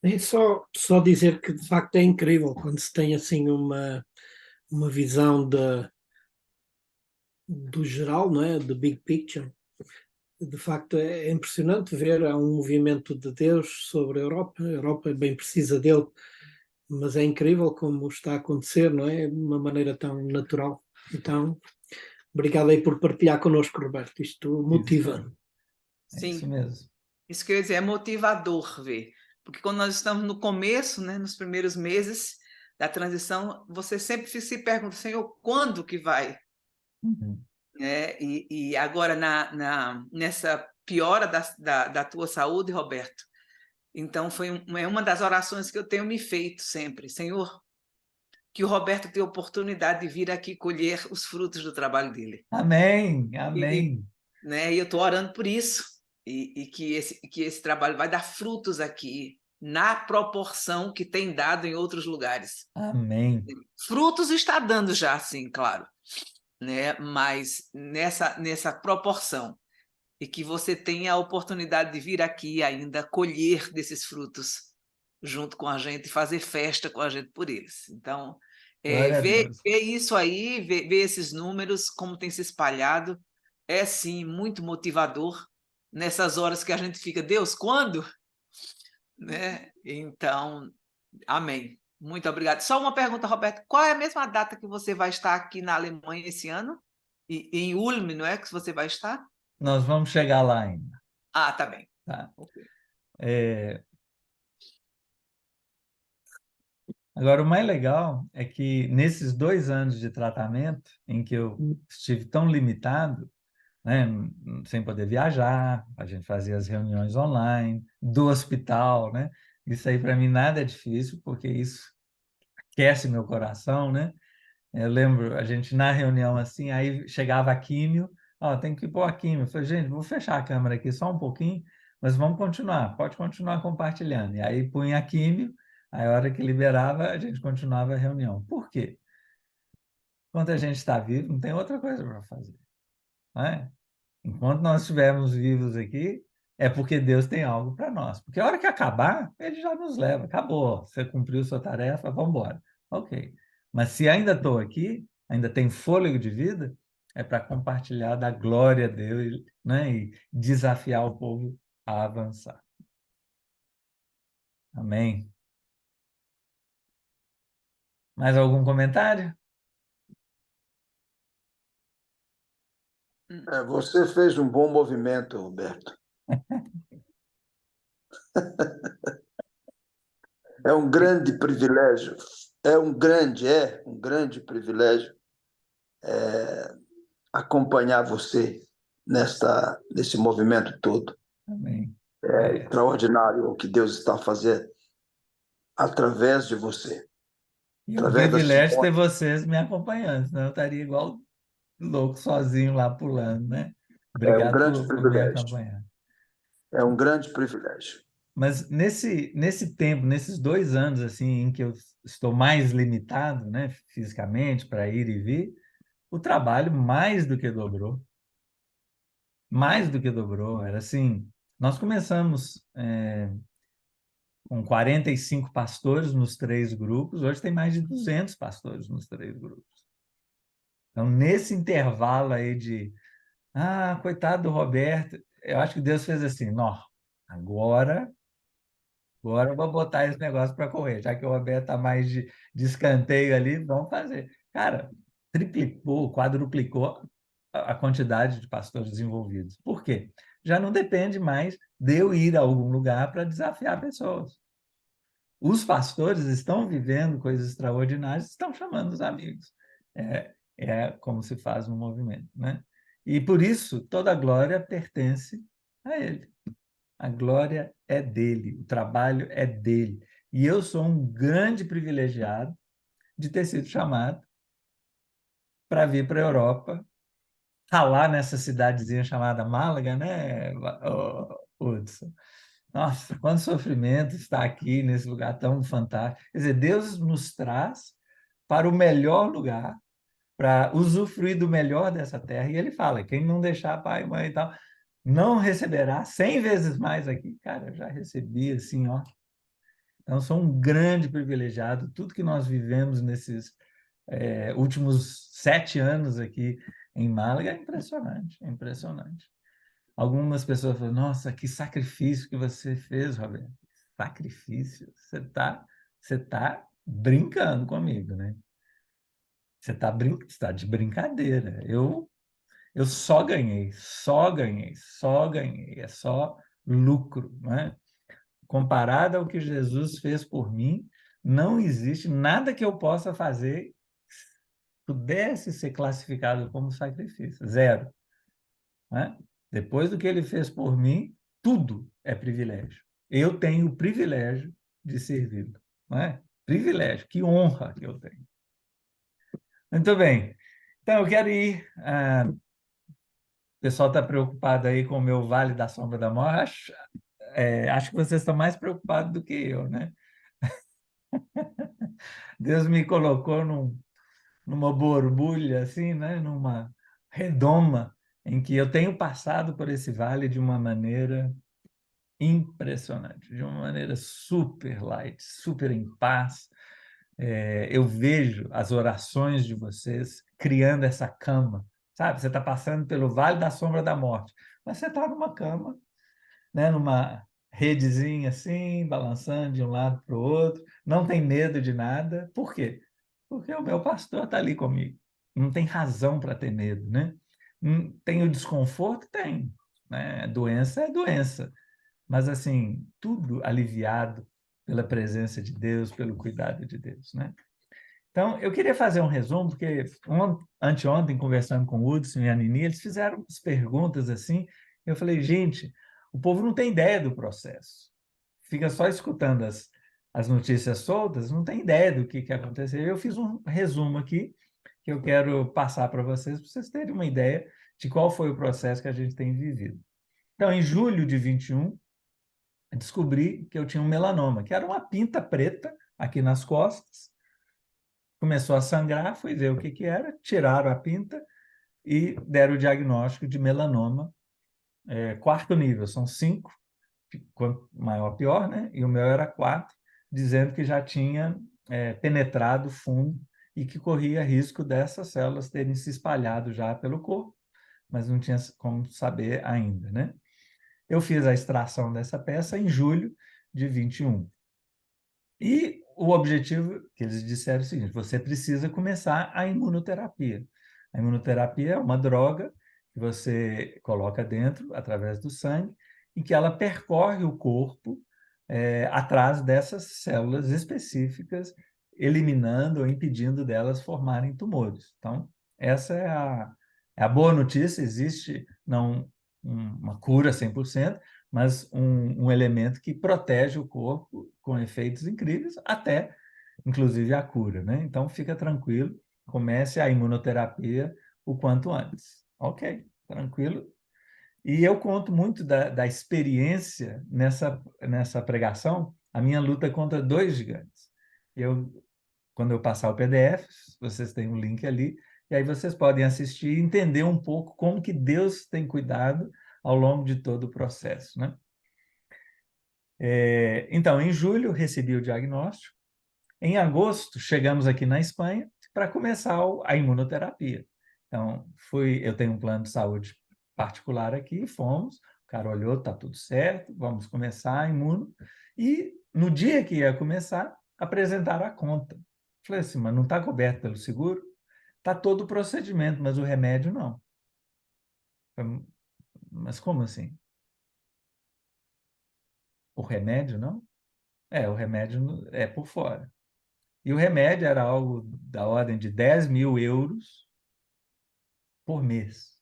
E só dizer que de facto é incrível quando se tem assim uma visão do geral, não é? Do big picture. De facto é impressionante ver, há um movimento de Deus sobre a Europa bem precisa dele, mas é incrível como está a acontecer, não é? De uma maneira tão natural. Então, obrigado aí por partilhar connosco, Roberto, isto motiva. É isso mesmo. Isso que eu ia dizer, é motivador ver, porque quando nós estamos no começo, né, nos primeiros meses da transição, você sempre se pergunta, Senhor, quando que vai? Uhum. E agora, nessa piora da tua saúde, Roberto, então é uma das orações que eu tenho me feito sempre. Senhor, que o Roberto tenha oportunidade de vir aqui colher os frutos do trabalho dele. Amém, amém. E eu estou orando por isso, e que esse trabalho vai dar frutos aqui, na proporção que tem dado em outros lugares. Amém. Frutos está dando já, sim, claro, né? Mas nessa proporção. E que você tenha a oportunidade de vir aqui ainda colher desses frutos junto com a gente e fazer festa com a gente por eles. Então, Glória a ver Deus. isso aí, ver esses números, como tem se espalhado, é sim muito motivador nessas horas que a gente fica, Deus, quando? Né? Então, amém. Muito obrigado. Só uma pergunta, Roberto. Qual é a mesma data que você vai estar aqui na Alemanha esse ano? E em Ulm, não é que você vai estar? Nós vamos chegar lá ainda. Ah, tá bem. Tá? Agora, o mais legal é que nesses 2 anos de tratamento, em que eu estive tão limitado, né, sem poder viajar, a gente fazia as reuniões online, do hospital, né? Isso aí para mim nada é difícil, porque isso aquece meu coração, né? Eu lembro, a gente na reunião assim, aí chegava a químio, ó, tem que pôr a químio. Eu falei, gente, vou fechar a câmera aqui só um pouquinho, mas vamos continuar, pode continuar compartilhando. E aí punha a químio, aí a hora que liberava, a gente continuava a reunião. Por quê? Enquanto a gente está vivo, não tem outra coisa para fazer, não é? Enquanto nós estivermos vivos aqui, é porque Deus tem algo para nós. Porque a hora que acabar, Ele já nos leva. Acabou, você cumpriu sua tarefa, vamos embora. Ok. Mas se ainda estou aqui, ainda tem fôlego de vida, é para compartilhar da glória dele, né? E desafiar o povo a avançar. Amém. Mais algum comentário? Você fez um bom movimento, Roberto. É um grande privilégio, é um grande privilégio acompanhar você nesse movimento todo. Amém. É extraordinário o que Deus está fazendo através de você. E o privilégio de ter vocês me acompanhando, senão eu estaria igual louco sozinho lá pulando, né? É um Obrigado grande por me privilégio. acompanhar. É um grande privilégio. Mas nesse tempo, nesses 2 anos assim, em que eu estou mais limitado, né, fisicamente, para ir e vir, o trabalho mais do que dobrou. Mais do que dobrou. Era assim, nós começamos com 45 pastores nos 3 grupos, hoje tem mais de 200 pastores nos 3 grupos. Então, nesse intervalo aí coitado do Roberto, eu acho que Deus fez assim, não, agora eu vou botar esse negócio para correr, já que o Roberto está mais de escanteio ali, vamos fazer. Cara, triplicou, quadruplicou a quantidade de pastores desenvolvidos. Por quê? Já não depende mais de eu ir a algum lugar para desafiar pessoas. Os pastores estão vivendo coisas extraordinárias, estão chamando os amigos. É como se faz no movimento, né? E por isso toda a glória pertence a ele. A glória é dele, o trabalho é dele. E eu sou um grande privilegiado de ter sido chamado para vir para a Europa, tá lá nessa cidadezinha chamada Málaga, né, Hudson? Nossa, quanto sofrimento estar aqui nesse lugar tão fantástico. Quer dizer, Deus nos traz para o melhor lugar, para usufruir do melhor dessa terra. E ele fala: quem não deixar pai e mãe e tal, não receberá 100 vezes mais aqui. Cara, eu já recebi assim, ó. Então, sou um grande privilegiado. Tudo que nós vivemos nesses últimos 7 anos aqui em Málaga é impressionante, é impressionante. Algumas pessoas falam: nossa, que sacrifício que você fez, Roberto. Sacrifício? Você tá brincando comigo, né? Você tá de brincadeira. Eu só ganhei, só ganhei, só ganhei. É só lucro, né? Comparado ao que Jesus fez por mim, não existe nada que eu possa fazer que pudesse ser classificado como sacrifício. Zero, né? Depois do que ele fez por mim, tudo é privilégio. Eu tenho o privilégio de servi-lo, não é? Privilégio, que honra que eu tenho. Muito bem. Então, eu quero ir. O pessoal está preocupado aí com o meu Vale da Sombra da Morte. Acho que vocês estão mais preocupados do que eu, né? Deus me colocou numa borbulha, assim, né? Numa redoma, em que eu tenho passado por esse vale de uma maneira impressionante, de uma maneira super light, super em paz. Eu vejo as orações de vocês criando essa cama, sabe? Você está passando pelo Vale da Sombra da Morte, mas você está numa cama, né? Numa redezinha assim, balançando de um lado para o outro, não tem medo de nada. Por quê? Porque o meu pastor está ali comigo. Não tem razão para ter medo, né? Tem o desconforto? Tem, né? Doença é doença, mas assim, tudo aliviado pela presença de Deus, pelo cuidado de Deus, né? Então, eu queria fazer um resumo, porque anteontem, conversando com o Hudson e a Nini, eles fizeram umas perguntas assim, eu falei: gente, o povo não tem ideia do processo, fica só escutando as notícias soltas, não tem ideia do que aconteceu. Eu fiz um resumo aqui, que eu quero passar para vocês terem uma ideia de qual foi o processo que a gente tem vivido. Então, em julho de 21, descobri que eu tinha um melanoma, que era uma pinta preta aqui nas costas. Começou a sangrar, fui ver o que era, tiraram a pinta e deram o diagnóstico de melanoma, 4º nível, são 5, quanto maior pior, né? E o meu era 4, dizendo que já tinha penetrado fundo e que corria risco dessas células terem se espalhado já pelo corpo, mas não tinha como saber ainda, né? Eu fiz a extração dessa peça em julho de 21. E o objetivo que eles disseram é o seguinte: você precisa começar a imunoterapia. A imunoterapia é uma droga que você coloca dentro, através do sangue, e que ela percorre o corpo atrás dessas células específicas, eliminando ou impedindo delas formarem tumores. Então, essa é a boa notícia. Existe não uma cura 100%, mas um elemento que protege o corpo com efeitos incríveis, até, inclusive, a cura, né? Então, fica tranquilo, comece a imunoterapia o quanto antes. Ok, tranquilo. E eu conto muito da experiência nessa pregação, a minha luta contra 2 gigantes. Quando eu passar o PDF, vocês têm um link ali, e aí vocês podem assistir e entender um pouco como que Deus tem cuidado ao longo de todo o processo, né? Então, em julho, recebi o diagnóstico. Em agosto, chegamos aqui na Espanha para começar a imunoterapia. Então, eu tenho um plano de saúde particular aqui, fomos, o cara olhou, está tudo certo, vamos começar a imuno. E no dia que ia começar, apresentaram a conta. Falei assim: mas não está coberto pelo seguro? Está todo o procedimento, mas o remédio não. Falei: mas como assim? O remédio não? O remédio é por fora. E o remédio era algo da ordem de 10 mil euros por mês.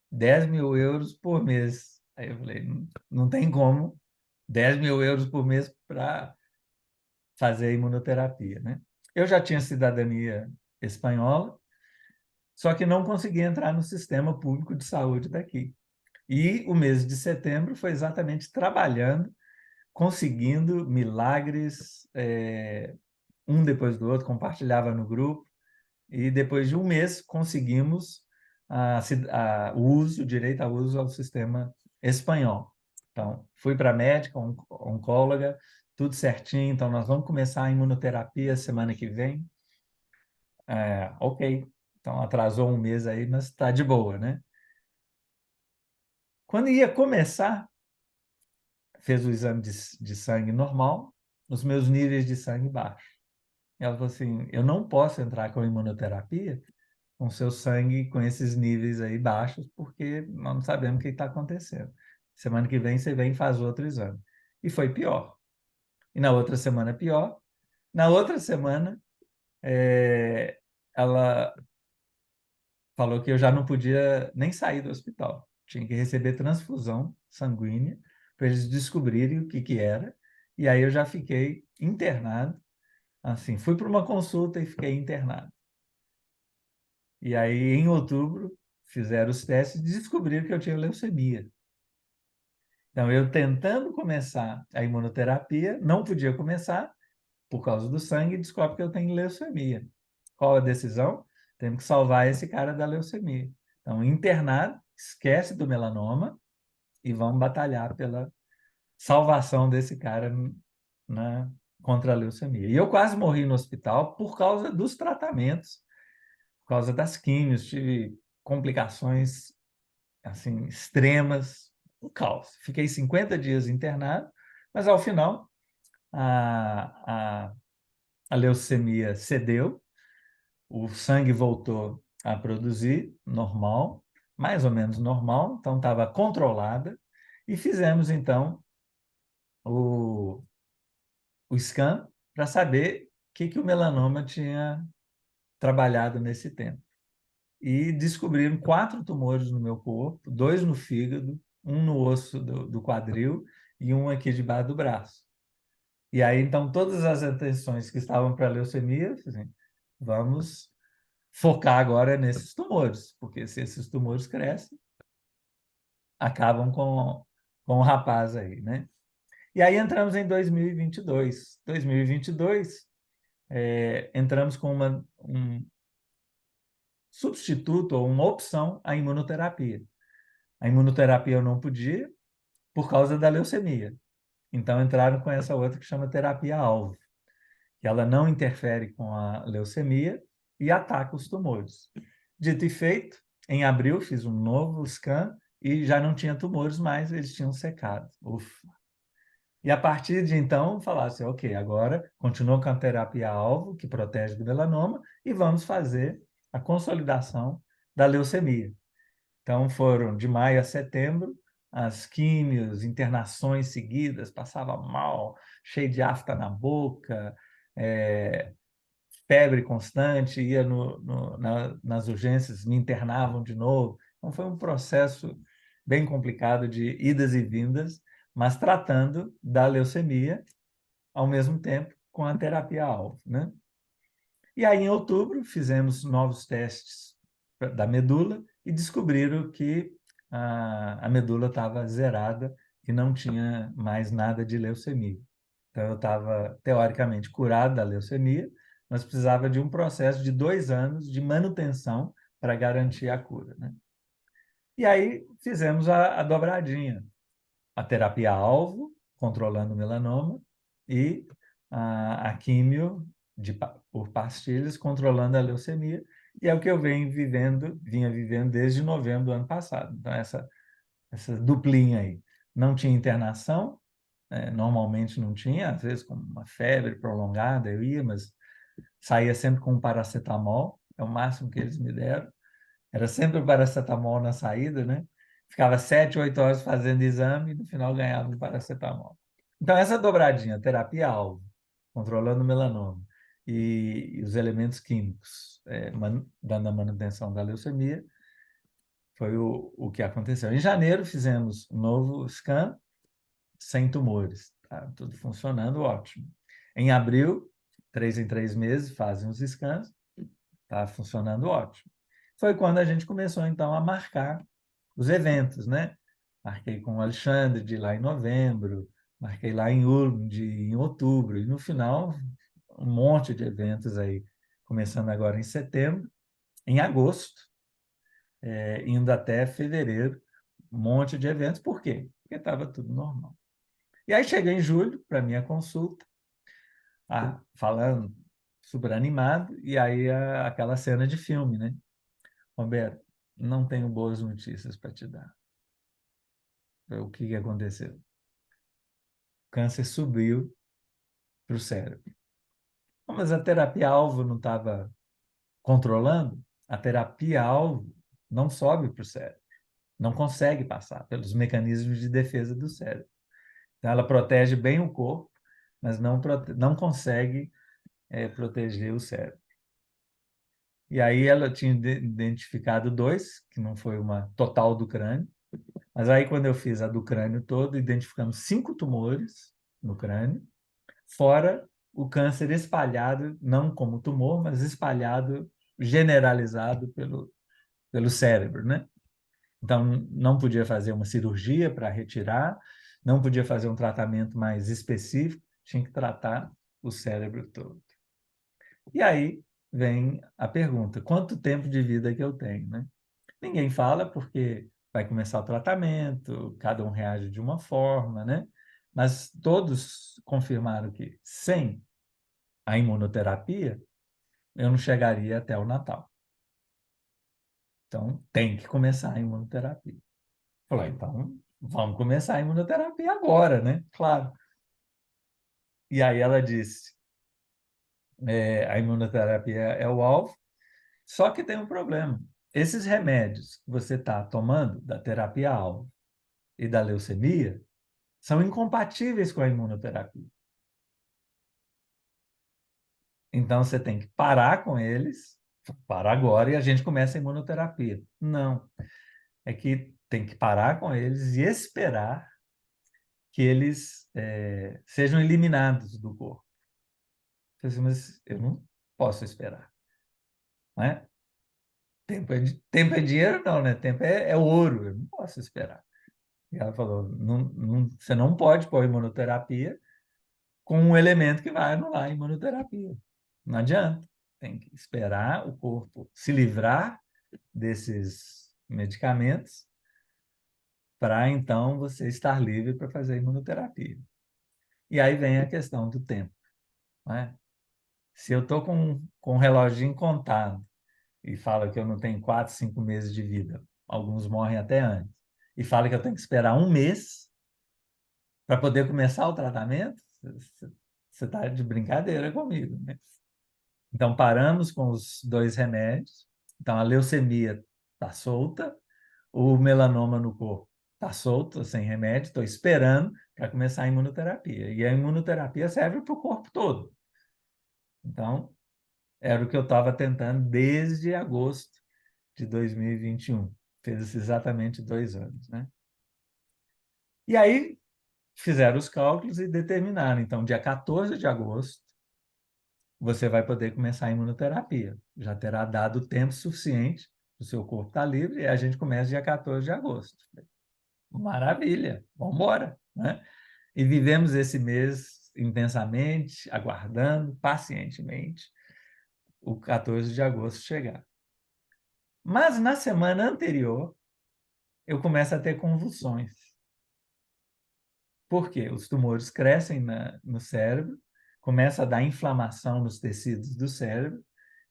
10 mil euros por mês. Aí eu falei: não tem como 10 mil euros por mês para fazer a imunoterapia, né? Eu já tinha cidadania espanhola, só que não consegui entrar no sistema público de saúde daqui. E o mês de setembro foi exatamente trabalhando, conseguindo milagres, um depois do outro, compartilhava no grupo, e depois de um mês conseguimos o direito ao uso ao sistema espanhol. Então, fui para a médica, oncóloga, tudo certinho, então nós vamos começar a imunoterapia semana que vem. Ok, então atrasou um mês aí, mas está de boa, né? Quando ia começar, fez o exame de sangue normal, os meus níveis de sangue baixos. Ela falou assim, eu não posso entrar com imunoterapia com seu sangue com esses níveis aí baixos, porque nós não sabemos o que está acontecendo. Semana que vem você vem e faz outro exame. E foi pior. E na outra semana pior. Na outra semana, ela falou que eu já não podia nem sair do hospital. Tinha que receber transfusão sanguínea para eles descobrirem o que era. E aí eu já fiquei internado. Assim, fui para uma consulta e fiquei internado. E aí, em outubro, fizeram os testes e descobriram que eu tinha leucemia. Então, eu tentando começar a imunoterapia, não podia começar por causa do sangue, e descobre que eu tenho leucemia. Qual a decisão? Temos que salvar esse cara da leucemia. Então, internado, esquece do melanoma e vamos batalhar pela salvação desse cara contra a leucemia. E eu quase morri no hospital por causa dos tratamentos, por causa das químios, tive complicações assim extremas, um caos. Fiquei 50 dias internado, mas ao final a leucemia cedeu, o sangue voltou a produzir normal, mais ou menos normal, então estava controlada, e fizemos então o scan para saber o que o melanoma tinha trabalhado nesse tempo. E descobriram 4 tumores no meu corpo, 2 no fígado, um no osso do quadril e um aqui debaixo do braço. E aí, então, todas as atenções que estavam para a leucemia, assim, vamos focar agora nesses tumores, porque se esses tumores crescem, acabam com o rapaz aí, né? E aí entramos em 2022. 2022, entramos com um substituto ou uma opção à imunoterapia. A imunoterapia eu não podia por causa da leucemia. Então entraram com essa outra que chama terapia-alvo, que ela não interfere com a leucemia e ataca os tumores. Dito e feito, em abril fiz um novo scan e já não tinha tumores mais, eles tinham secado. Ufa! E a partir de então, falasse, ok, agora continua com a terapia-alvo, que protege do melanoma, e vamos fazer a consolidação da leucemia. Então, foram de maio a setembro, as químios, internações seguidas, passava mal, cheio de afta na boca, febre constante, ia nas urgências, me internavam de novo. Então, foi um processo bem complicado de idas e vindas, mas tratando da leucemia ao mesmo tempo com a terapia-alvo, né? E aí, em outubro, fizemos novos testes da medula e descobriram que a medula estava zerada e não tinha mais nada de leucemia. Então, eu estava, teoricamente, curado da leucemia, mas precisava de um processo de 2 anos de manutenção para garantir a cura, né? E aí, fizemos a dobradinha. A terapia-alvo, controlando o melanoma, e a químio por pastilhas, controlando a leucemia, e é o que eu vinha vivendo desde novembro do ano passado. Então, essa duplinha aí. Não tinha internação, normalmente não tinha, às vezes com uma febre prolongada eu ia, mas saía sempre com um paracetamol, é o máximo que eles me deram. Era sempre o paracetamol na saída, né? Ficava 7, 8 horas fazendo exame e no final ganhava um paracetamol. Então, essa dobradinha, terapia-alvo, controlando o melanoma e os elementos químicos, dando a manutenção da leucemia, foi o que aconteceu. Em janeiro, fizemos um novo scan, sem tumores. Tá? Tudo funcionando, ótimo. Em abril, 3 em 3 meses, fazem os scans, Está funcionando ótimo. Foi quando a gente começou, então, a marcar os eventos, né? Marquei com o Alexandre de ir lá em novembro, marquei lá em Ulm de ir em outubro, e no final, um monte de eventos aí, começando agora em setembro, em agosto, indo até fevereiro, um monte de eventos. Por quê? Porque estava tudo normal. E aí cheguei em julho para minha consulta, falando super animado, e aí aquela cena de filme, né? Roberto, não tenho boas notícias para te dar. O que aconteceu? O câncer subiu para o cérebro. Mas a terapia-alvo não estava controlando? A terapia-alvo não sobe para o cérebro, não consegue passar pelos mecanismos de defesa do cérebro. Então, ela protege bem o corpo, mas não consegue proteger o cérebro. E aí ela tinha identificado 2, que não foi uma total do crânio, mas aí quando eu fiz a do crânio todo, identificamos 5 tumores no crânio, fora o câncer espalhado, não como tumor, mas espalhado, generalizado pelo cérebro, né? Então, não podia fazer uma cirurgia para retirar, não podia fazer um tratamento mais específico, tinha que tratar o cérebro todo. E aí vem a pergunta, quanto tempo de vida que eu tenho, né? Ninguém fala porque vai começar o tratamento, cada um reage de uma forma, né? Mas todos confirmaram que sem a imunoterapia, eu não chegaria até o Natal. Então, tem que começar a imunoterapia. Falei, então, vamos começar a imunoterapia agora, né? Claro. E aí ela disse, a imunoterapia é o alvo, só que tem um problema. Esses remédios que você está tomando, da terapia-alvo e da leucemia, são incompatíveis com a imunoterapia. Então, você tem que parar com eles, para agora, e a gente começa a imunoterapia. Não. É que tem que parar com eles e esperar que eles sejam eliminados do corpo. Mas eu não posso esperar. Não é? Tempo é dinheiro, não, né? Tempo é ouro, eu não posso esperar. E ela falou, você não pode pôr imunoterapia com um elemento que vai anular a imunoterapia. Não adianta. Tem que esperar o corpo se livrar desses medicamentos para, então, você estar livre para fazer a imunoterapia. E aí vem a questão do tempo. Não é? Se eu estou com um reloginho contado e fala que eu não tenho 4, 5 meses de vida, alguns morrem até antes, e fala que eu tenho que esperar 1 mês para poder começar o tratamento, você está de brincadeira comigo, né? Então, paramos com os 2 remédios. Então, a leucemia está solta, o melanoma no corpo está solto, sem remédio, estou esperando para começar a imunoterapia. E a imunoterapia serve para o corpo todo. Então, era o que eu estava tentando desde agosto de 2021. Fez exatamente 2 anos, né? E aí, fizeram os cálculos e determinaram. Então, dia 14 de agosto, você vai poder começar a imunoterapia. Já terá dado tempo suficiente, o seu corpo está livre, e a gente começa dia 14 de agosto. Maravilha, vamos embora, né? E vivemos esse mês intensamente, aguardando pacientemente o 14 de agosto chegar. Mas na semana anterior, eu começo a ter convulsões. Por quê? Os tumores crescem no cérebro, começa a dar inflamação nos tecidos do cérebro,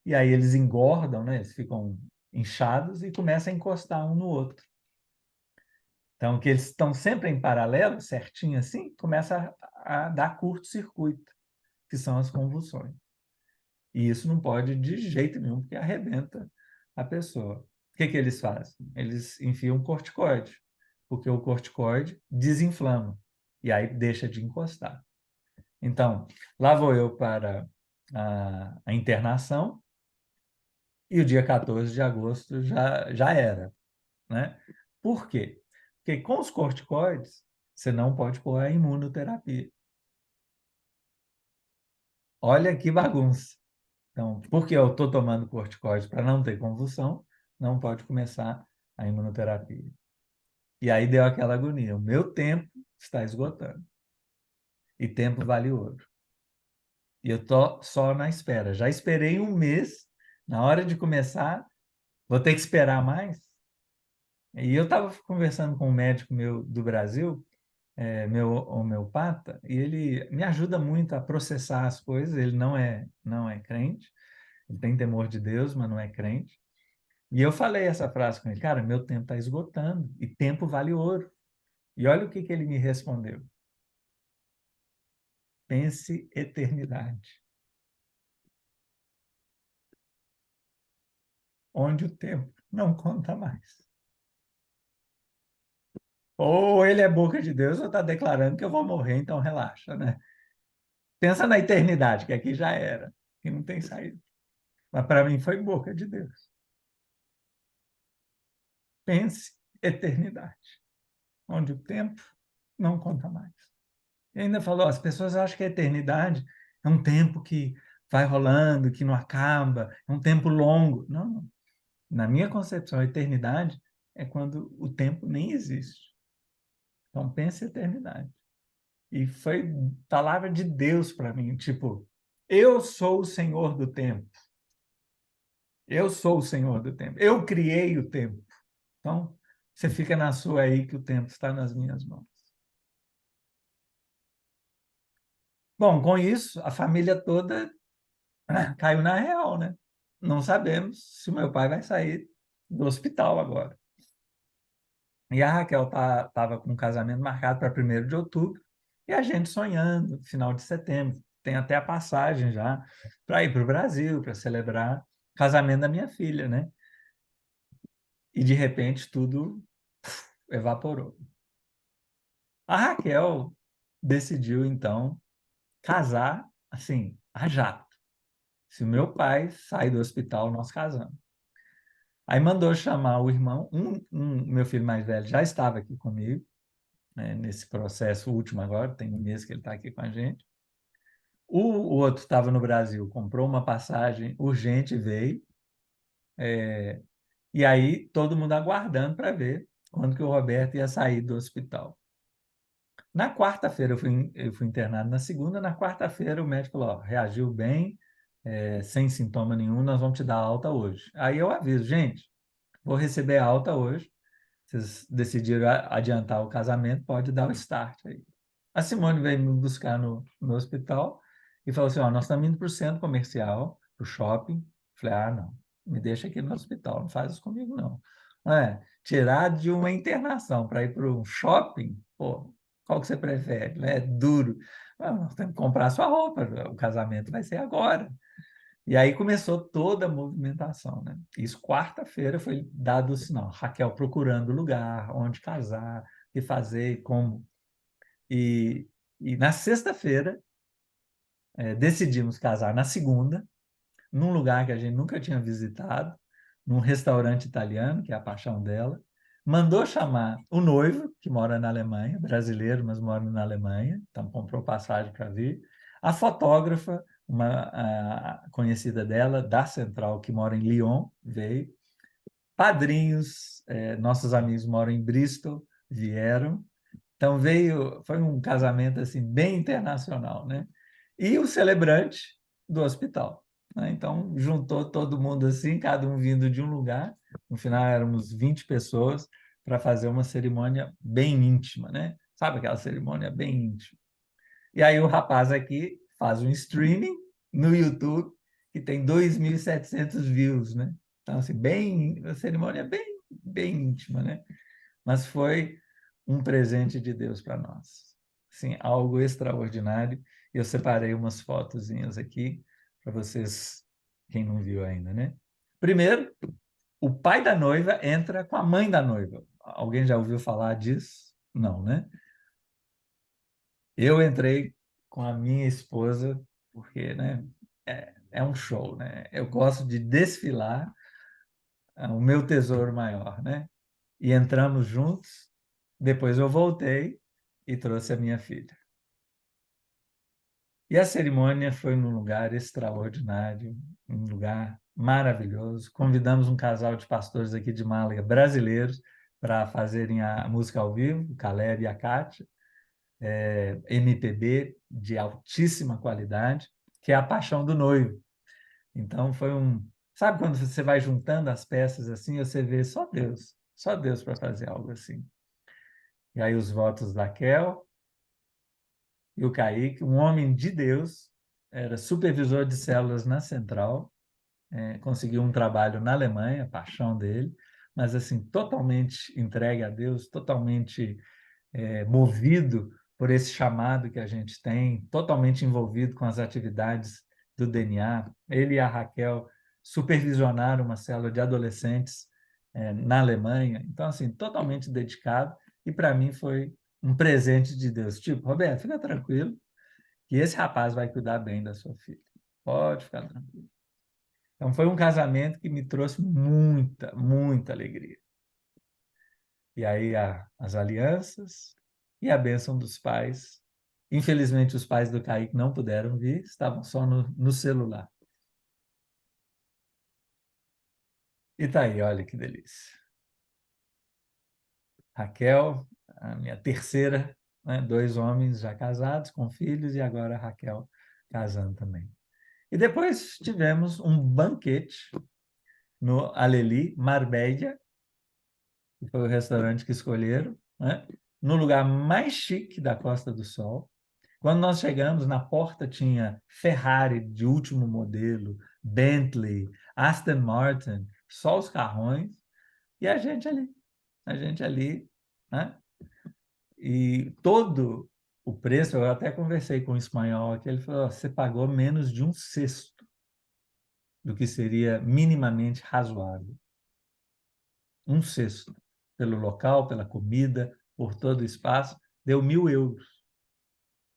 e aí eles engordam, né? Eles ficam inchados e começam a encostar um no outro. Então, que eles estão sempre em paralelo, certinho assim, começa a dar curto-circuito, que são as convulsões. E isso não pode de jeito nenhum, porque arrebenta a pessoa. O que eles fazem? Eles enfiam corticoide, porque o corticoide desinflama, e aí deixa de encostar. Então, lá vou eu para a internação, e o dia 14 de agosto já era, né? Por quê? Porque com os corticoides, você não pode pôr a imunoterapia. Olha que bagunça. Então, porque eu estou tomando corticoide para não ter convulsão, não pode começar a imunoterapia. E aí deu aquela agonia. O meu tempo está esgotando. E tempo vale ouro. E eu estou só na espera. Já esperei um mês. Na hora de começar, vou ter que esperar mais? E eu estava conversando com um médico meu do Brasil, meu homeopata, e ele me ajuda muito a processar as coisas. Ele não é crente, ele tem temor de Deus, mas não é crente. E eu falei essa frase com ele: cara, meu tempo está esgotando e tempo vale ouro. E olha o que ele me respondeu: pense eternidade, onde o tempo não conta mais. Ou ele é boca de Deus ou está declarando que eu vou morrer, então relaxa, né? Pensa na eternidade, que aqui já era, que não tem saída. Mas para mim foi boca de Deus. Pense eternidade, onde o tempo não conta mais. E ainda falou, as pessoas acham que a eternidade é um tempo que vai rolando, que não acaba, é um tempo longo. Não, não. Na minha concepção, a eternidade é quando o tempo nem existe. Então, pense eternidade. E foi palavra de Deus para mim, tipo, eu sou o Senhor do tempo. Eu sou o Senhor do tempo. Eu criei o tempo. Então, você fica na sua aí que o tempo está nas minhas mãos. Bom, com isso, a família toda caiu na real, né? Não sabemos se o meu pai vai sair do hospital agora. E a Raquel estava com um casamento marcado para 1º de outubro, e a gente sonhando, final de setembro. Tem até a passagem já para ir para o Brasil, para celebrar o casamento da minha filha, né? E, de repente, tudo evaporou. A Raquel decidiu, então, casar, assim, a jato. Se o meu pai sair do hospital, nós casamos. Aí mandou chamar o irmão, meu filho mais velho já estava aqui comigo, né, nesse processo último agora, tem um mês que ele está aqui com a gente. O outro estava no Brasil, comprou uma passagem urgente, veio, e aí todo mundo aguardando para ver quando que o Roberto ia sair do hospital. Na quarta-feira, eu fui internado na segunda, na quarta-feira o médico falou, ó, reagiu bem, sem sintoma nenhum, nós vamos te dar alta hoje. Aí eu aviso, gente, vou receber alta hoje, vocês decidiram adiantar o casamento, pode dar o start aí. A Simone veio me buscar no hospital e falou assim, ó, nós estamos indo para o centro comercial, para o shopping. Falei, não, me deixa aqui no hospital, não faz isso comigo, não. Tirar de uma internação para ir para um shopping, pô, qual que você prefere? É duro. Nós temos que comprar sua roupa, o casamento vai ser agora. E aí começou toda a movimentação, né? Isso quarta-feira foi dado o sinal. Raquel procurando lugar, onde casar, o que fazer, como. E na sexta-feira, decidimos casar na segunda, num lugar que a gente nunca tinha visitado, num restaurante italiano, que é a paixão dela. Mandou chamar o noivo, que mora na Alemanha, brasileiro, mas mora na Alemanha, então comprou passagem para vir. A fotógrafa, uma conhecida dela, da Central, que mora em Lyon, veio. Padrinhos, nossos amigos moram em Bristol, vieram. Então foi um casamento assim bem internacional, né? E o celebrante do hospital, né? Então juntou todo mundo assim, cada um vindo de um lugar. No final éramos 20 pessoas para fazer uma cerimônia bem íntima, né? Sabe aquela cerimônia bem íntima? E aí o rapaz aqui faz um streaming no YouTube que tem 2.700 views, né? Então assim, a cerimônia bem íntima, né? Mas foi um presente de Deus para nós. Sim, algo extraordinário. Eu separei umas fotozinhas aqui para vocês, quem não viu ainda, né? Primeiro, o pai da noiva entra com a mãe da noiva. Alguém já ouviu falar disso? Não, né? Eu entrei com a minha esposa, porque, né, é um show, né? Eu gosto de desfilar o meu tesouro maior, né? E entramos juntos. Depois eu voltei e trouxe a minha filha. E a cerimônia foi num lugar extraordinário, um lugar maravilhoso. Convidamos um casal de pastores aqui de Málaga, brasileiros, para fazerem a música ao vivo, o Caleb e a Kátia, MPB de altíssima qualidade, que é a Paixão do Noivo. Então foi um... Sabe quando você vai juntando as peças assim, você vê só Deus para fazer algo assim. E aí os votos da Kel e o Kaique, um homem de Deus, era supervisor de células na Central, conseguiu um trabalho na Alemanha, a paixão dele, mas assim, totalmente entregue a Deus, totalmente movido por esse chamado que a gente tem, totalmente envolvido com as atividades do DNA. Ele e a Raquel supervisionaram uma célula de adolescentes na Alemanha. Então, assim, totalmente dedicado. E para mim foi um presente de Deus. Tipo, Roberto, fica tranquilo que esse rapaz vai cuidar bem da sua filha. Pode ficar tranquilo. Então, foi um casamento que me trouxe muita, muita alegria. E aí as alianças e a bênção dos pais. Infelizmente, os pais do Kaique não puderam vir, estavam só no celular. E tá aí, olha que delícia. Raquel, a minha terceira, né? 2 homens já casados, com filhos, e agora a Raquel casando também. E depois tivemos um banquete no Aleli Marbella, que foi o restaurante que escolheram, né? No lugar mais chique da Costa do Sol. Quando nós chegamos, na porta tinha Ferrari de último modelo, Bentley, Aston Martin, só os carrões, e a gente ali, né? E todo o preço, eu até conversei com um espanhol aqui, ele falou, você pagou menos de 1/6 do que seria minimamente razoável. 1/6 pelo local, pela comida, por todo o espaço, deu 1.000 euros.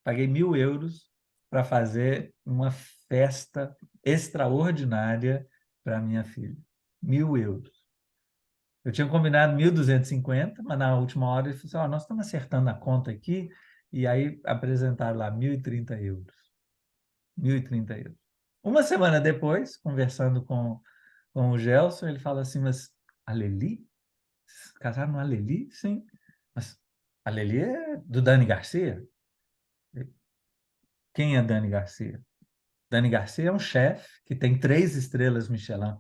Paguei 1.000 euros para fazer uma festa extraordinária para minha filha. 1.000 euros. Eu tinha combinado 1.250, mas na última hora ele falou assim, nós estamos acertando a conta aqui, e aí apresentaram lá 1.030 euros. 1.030 euros. Uma semana depois, conversando com o Gelson, ele fala assim, mas a Leli? Vocês casaram no Aleli? Sim. Mas Aleli é do Dani Garcia? Quem é Dani Garcia? Dani Garcia é um chefe que tem 3 estrelas Michelin.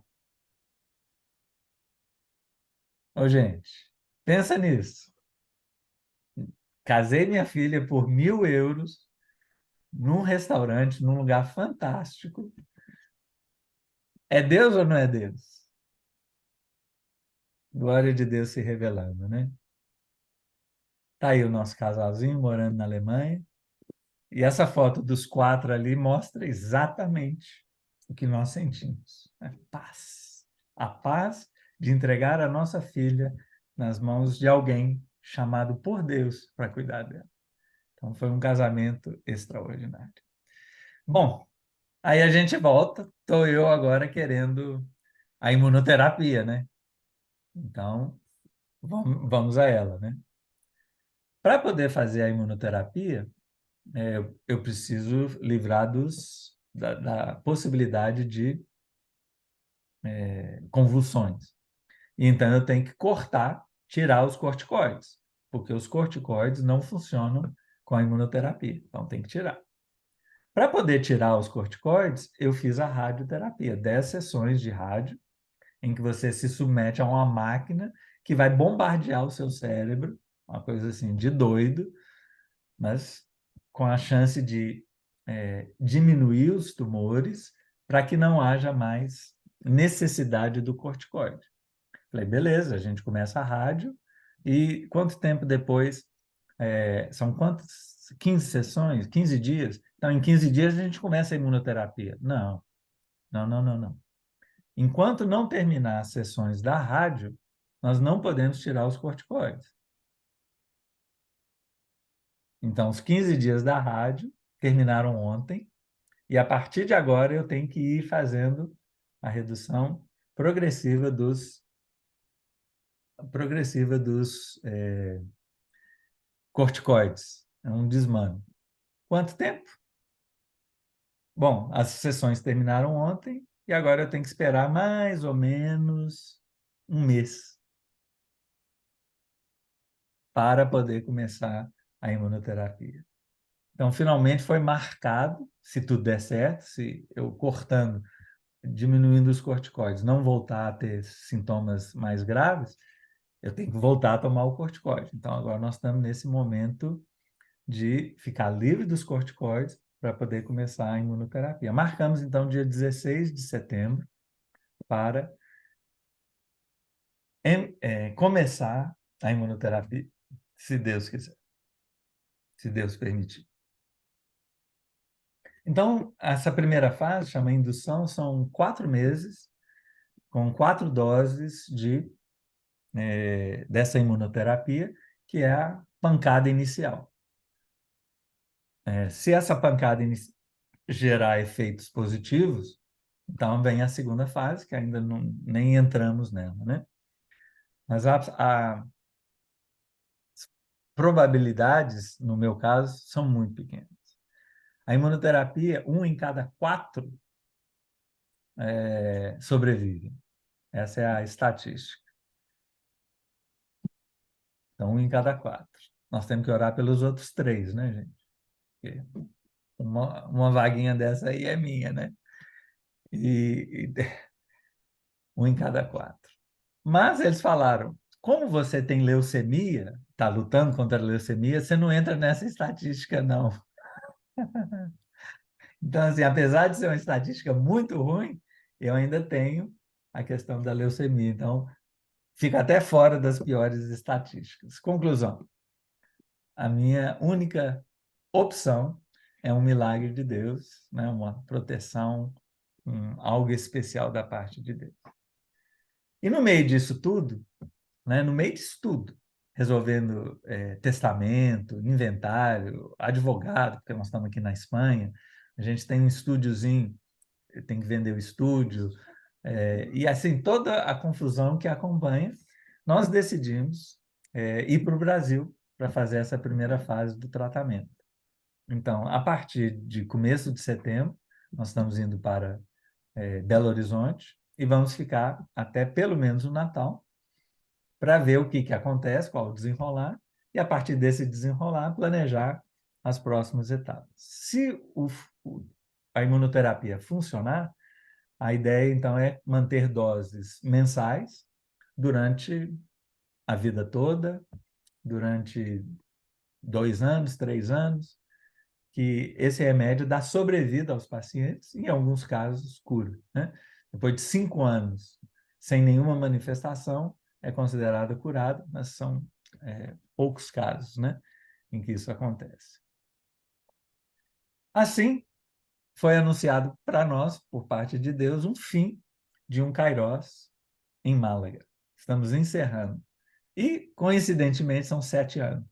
Ô, gente, pensa nisso. Casei minha filha por 1.000 euros num restaurante, num lugar fantástico. É Deus ou não é Deus? Glória de Deus se revelando, né? Tá aí o nosso casalzinho morando na Alemanha. E essa foto dos 4 ali mostra exatamente o que nós sentimos. A paz. A paz de entregar a nossa filha nas mãos de alguém chamado por Deus para cuidar dela. Então, foi um casamento extraordinário. Bom, aí a gente volta. Estou eu agora querendo a imunoterapia, né? Então, vamos a ela, né? Para poder fazer a imunoterapia, eu preciso livrar da possibilidade de convulsões. Então, eu tenho que tirar os corticoides, porque os corticoides não funcionam com a imunoterapia. Então, tem que tirar. Para poder tirar os corticoides, eu fiz a radioterapia, 10 sessões de rádio, em que você se submete a uma máquina que vai bombardear o seu cérebro, uma coisa assim de doido, mas com a chance de diminuir os tumores para que não haja mais necessidade do corticoide. Falei, beleza, a gente começa a rádio e quanto tempo depois, são quantas? 15 sessões? 15 dias? Então, em 15 dias a gente começa a imunoterapia. Não. Enquanto não terminar as sessões da rádio, nós não podemos tirar os corticoides. Então, os 15 dias da rádio terminaram ontem, e a partir de agora eu tenho que ir fazendo a redução progressiva dos corticoides. É um desmame. Quanto tempo? Bom, as sessões terminaram ontem e agora eu tenho que esperar mais ou menos um mês para poder começar a imunoterapia. Então, finalmente foi marcado, se tudo der certo, se eu cortando, diminuindo os corticoides, não voltar a ter sintomas mais graves, eu tenho que voltar a tomar o corticoide. Então, agora nós estamos nesse momento de ficar livre dos corticoides para poder começar a imunoterapia. Marcamos, então, dia 16 de setembro para começar a imunoterapia, se Deus quiser, se Deus permitir. Então, essa primeira fase, chama indução, são 4 meses, com 4 doses dessa imunoterapia, que é a pancada inicial. Se essa pancada gerar efeitos positivos, então vem a segunda fase, que ainda nem entramos nela, né? Mas as probabilidades, no meu caso, são muito pequenas. A imunoterapia, 1 em cada 4 sobrevivem. Essa é a estatística. Então, 1 em cada 4. Nós temos que orar pelos outros 3, né, gente? Porque uma vaguinha dessa aí é minha, né? E 1 em cada 4. Mas eles falaram, como você tem leucemia, está lutando contra a leucemia, você não entra nessa estatística, não. Então, assim, apesar de ser uma estatística muito ruim, eu ainda tenho a questão da leucemia. Então, fica até fora das piores estatísticas. Conclusão. A minha única opção é um milagre de Deus, né? Uma proteção, algo especial da parte de Deus. E no meio disso tudo, né? No meio disso tudo, resolvendo testamento, inventário, advogado, porque nós estamos aqui na Espanha, a gente tem um estúdiozinho, tem que vender o estúdio, e assim, toda a confusão que acompanha, nós decidimos ir para o Brasil para fazer essa primeira fase do tratamento. Então, a partir de começo de setembro, nós estamos indo para Belo Horizonte e vamos ficar até pelo menos o Natal para ver o que acontece, qual o desenrolar, e a partir desse desenrolar, planejar as próximas etapas. Se a imunoterapia funcionar, a ideia, então, é manter doses mensais durante a vida toda, durante 2 anos, 3 anos, que esse remédio dá sobrevida aos pacientes, e em alguns casos cura, né? Depois de 5 anos sem nenhuma manifestação, é considerado curado, mas são poucos casos, né, em que isso acontece. Assim, foi anunciado para nós, por parte de Deus, um fim de um Kairos em Málaga. Estamos encerrando. E, coincidentemente, são 7 anos,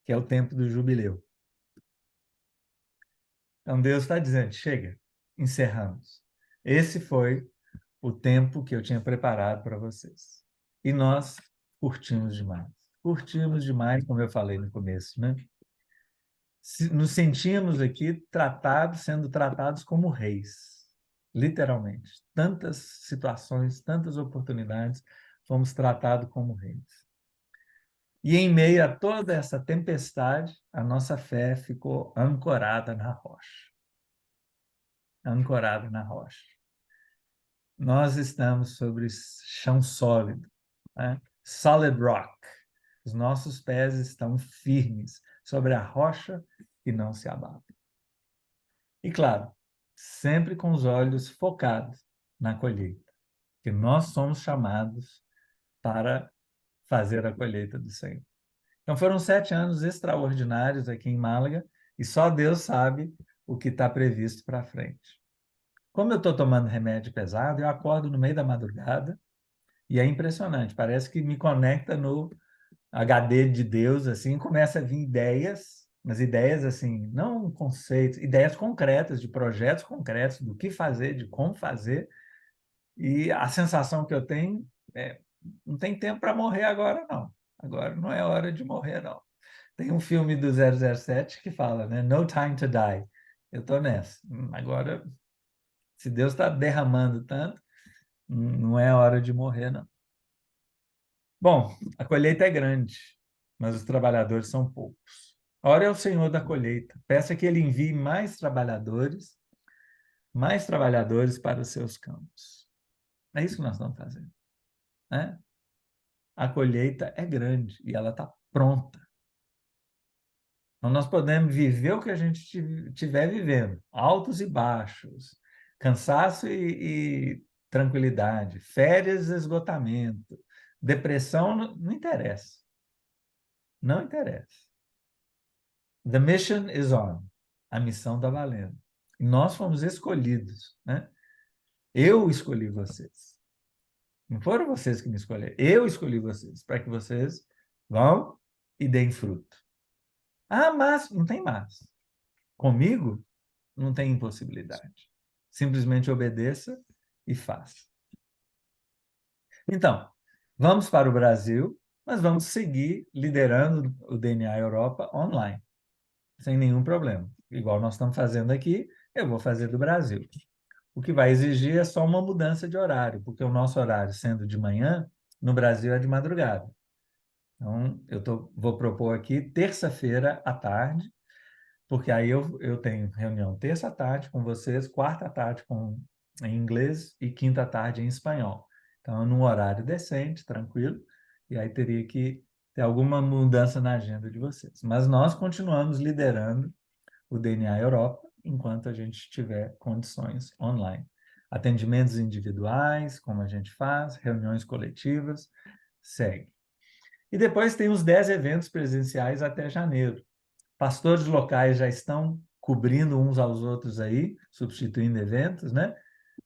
que é o tempo do jubileu. Então, Deus está dizendo, chega, encerramos. Esse foi o tempo que eu tinha preparado para vocês. E nós curtimos demais. Curtimos demais, como eu falei no começo, né? Nos sentíamos aqui sendo tratados como reis, literalmente. Tantas situações, tantas oportunidades, fomos tratados como reis. E em meio a toda essa tempestade, a nossa fé ficou ancorada na rocha. Ancorada na rocha. Nós estamos sobre chão sólido, né? Solid rock. Os nossos pés estão firmes sobre a rocha que não se abate. E claro, sempre com os olhos focados na colheita, que nós somos chamados para fazer a colheita do Senhor. Então foram 7 anos extraordinários aqui em Málaga e só Deus sabe o que está previsto para frente. Como eu estou tomando remédio pesado, eu acordo no meio da madrugada e é impressionante, parece que me conecta no HD de Deus, assim, começa a vir ideias, mas ideias assim, não conceitos, ideias concretas, de projetos concretos, do que fazer, de como fazer, e a sensação que eu tenho é, não tem tempo para morrer agora, não. Agora não é hora de morrer, não. Tem um filme do 007 que fala, né? No time to die. eu estou nessa. Agora, se Deus está derramando tanto, não é hora de morrer, não. Bom, a colheita é grande, mas os trabalhadores são poucos. Ora é o Senhor da colheita. Peça que ele envie mais trabalhadores para os seus campos. É isso que nós estamos fazendo, né? A colheita é grande e ela está pronta. Então, nós podemos viver o que a gente estiver vivendo, altos e baixos, cansaço e tranquilidade, férias e esgotamento, depressão, não interessa. Não interessa. The mission is on. A missão está valendo. E nós fomos escolhidos, né? Eu escolhi vocês. Não foram vocês que me escolheram. Eu escolhi vocês para que vocês vão e deem fruto. Ah, mas não tem mais. Comigo não tem impossibilidade. Simplesmente obedeça e faça. Então, vamos para o Brasil, mas vamos seguir liderando o DNA Europa online, sem nenhum problema. Igual nós estamos fazendo aqui, eu vou fazer do Brasil. O que vai exigir é só uma mudança de horário, porque o nosso horário, sendo de manhã, no Brasil é de madrugada. Então, vou propor aqui terça-feira à tarde, porque aí eu tenho reunião terça à tarde com vocês, quarta à tarde em inglês e quinta à tarde em espanhol. Então, num horário decente, tranquilo, e aí teria que ter alguma mudança na agenda de vocês. Mas nós continuamos liderando o DNA Europa enquanto a gente tiver condições online. Atendimentos individuais, como a gente faz, reuniões coletivas, segue. E depois tem os 10 eventos presenciais até janeiro. Pastores locais já estão cobrindo uns aos outros aí, substituindo eventos, né?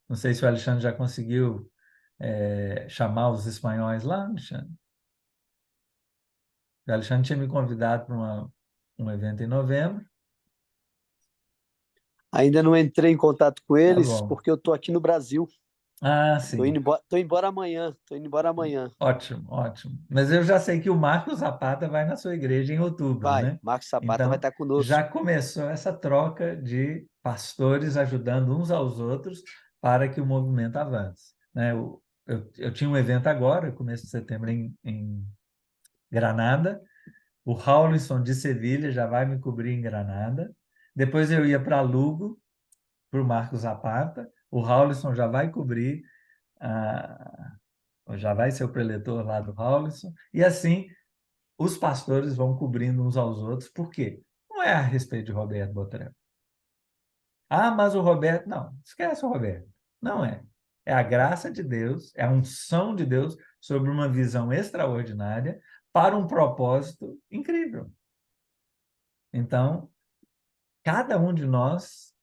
Não sei se o Alexandre já conseguiu chamar os espanhóis lá, Alexandre. O Alexandre tinha me convidado para um evento em novembro. Ainda não entrei em contato com eles, bom. porque eu estou aqui no Brasil. Ah, sim. Tô embora amanhã. Ótimo, ótimo. Mas eu já sei que o Marcos Zapata vai na sua igreja em outubro, né? Marcos Zapata Então, vai estar conosco. já começou essa troca de pastores ajudando uns aos outros para que o movimento avance, né? Eu tinha um evento agora, começo de setembro, em Granada. O Raulisson de Sevilha já vai me cobrir em Granada. Depois eu ia para Lugo, para o Marcos Zapata. O Raulisson já vai cobrir, já vai ser o preletor lá do Raulisson. E assim, os pastores vão cobrindo uns aos outros. Por quê? Não é a respeito de Roberto Botrel. Ah, mas o Roberto... Não, esquece o Roberto. Não é. É a graça de Deus, é a unção de Deus sobre uma visão extraordinária para um propósito incrível. Então, cada um de nós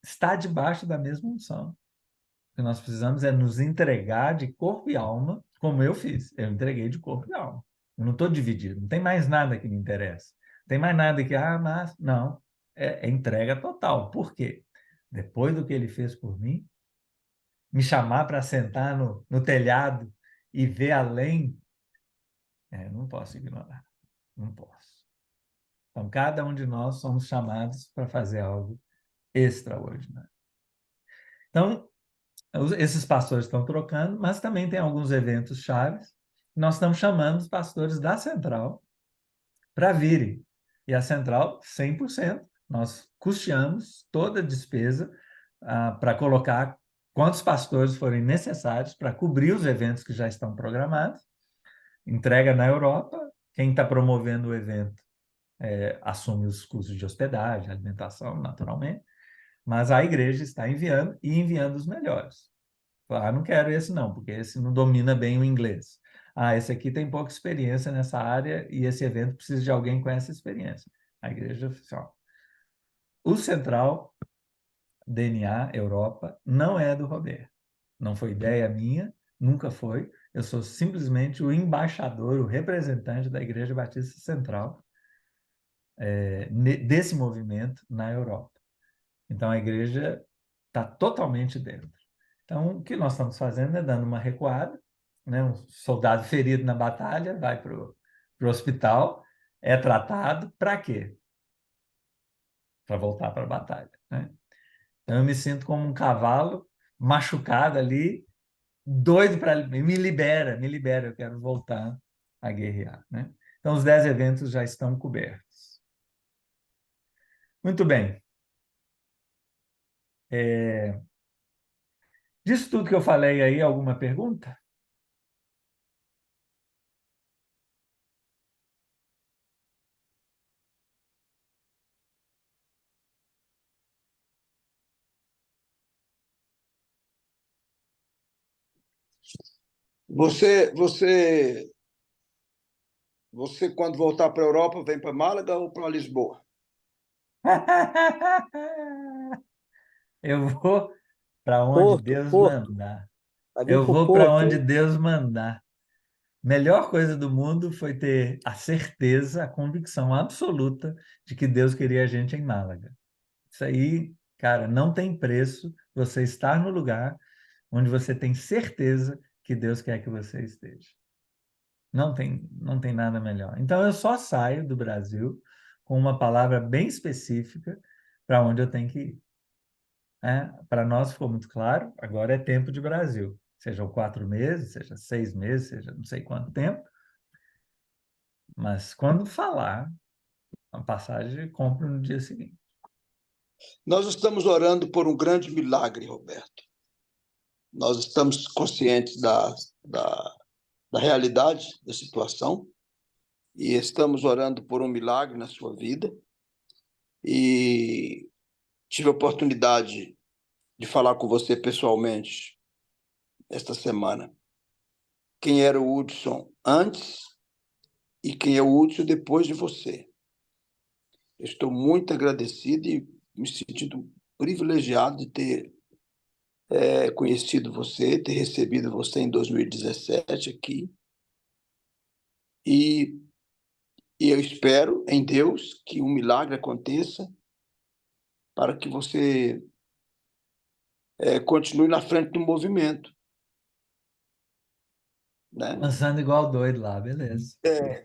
está debaixo da mesma unção. O que nós precisamos é nos entregar de corpo e alma, como eu fiz. Eu entreguei de corpo e alma. Eu não estou dividido, não tem mais nada que me interessa. Não tem mais nada que, mas... Não, é entrega total. Por quê? Depois do que ele fez por mim, me chamar para sentar no telhado e ver além, não posso ignorar. Não posso. Então, cada um de nós somos chamados para fazer algo extraordinário. Então, esses pastores estão trocando, mas também tem alguns eventos chaves. Nós estamos chamando os pastores da Central para virem. E a Central, 100%. Nós custeamos toda a despesa para colocar quantos pastores forem necessários para cobrir os eventos que já estão programados. Entrega na Europa. Quem está promovendo o evento assume os custos de hospedagem, alimentação, naturalmente. Mas a igreja está enviando e enviando os melhores. Não quero esse não, porque esse não domina bem o inglês. Esse aqui tem pouca experiência nessa área e esse evento precisa de alguém com essa experiência. A igreja oficial. O Central DNA Europa não é do Roberto. Não foi ideia minha, nunca foi. Eu sou simplesmente o embaixador, o representante da Igreja Batista Central desse movimento na Europa. Então, a igreja está totalmente dentro. Então, o que nós estamos fazendo é dando uma recuada, né? Um soldado ferido na batalha vai para o hospital, é tratado, para quê? para voltar para a batalha, né? Então, eu me sinto como um cavalo machucado ali, doido para... Me libera, eu quero voltar a guerrear, né? Então, os 10 eventos já estão cobertos. Muito bem. Disso tudo que eu falei aí, alguma pergunta? Você quando voltar para a Europa, vem para Málaga ou para Lisboa? Eu vou para onde Deus Porto. mandar. Vai vir Eu para o vou para Porto, onde hein? Deus mandar. Melhor coisa do mundo foi ter a certeza, a convicção absoluta de que Deus queria a gente em Málaga. Isso aí, cara, não tem preço você estar no lugar onde você tem certeza que Deus quer que você esteja. Não tem nada melhor. Então, eu só saio do Brasil com uma palavra bem específica para onde eu tenho que ir. Para nós ficou muito claro, agora é tempo de Brasil. Sejam 4 meses, seja 6 meses, seja não sei quanto tempo. Mas quando falar, a passagem compra no dia seguinte. Nós estamos orando por um grande milagre, Roberto. Nós estamos conscientes da realidade da situação e estamos orando por um milagre na sua vida. E tive a oportunidade de falar com você pessoalmente esta semana. Quem era o Hudson antes e quem é o Hudson depois de você. Eu estou muito agradecido e me sentindo privilegiado de ter conhecido você, ter recebido você em 2017 aqui. E eu espero em Deus que um milagre aconteça para que você continue na frente do movimento. Né? Dançando igual doido lá, beleza.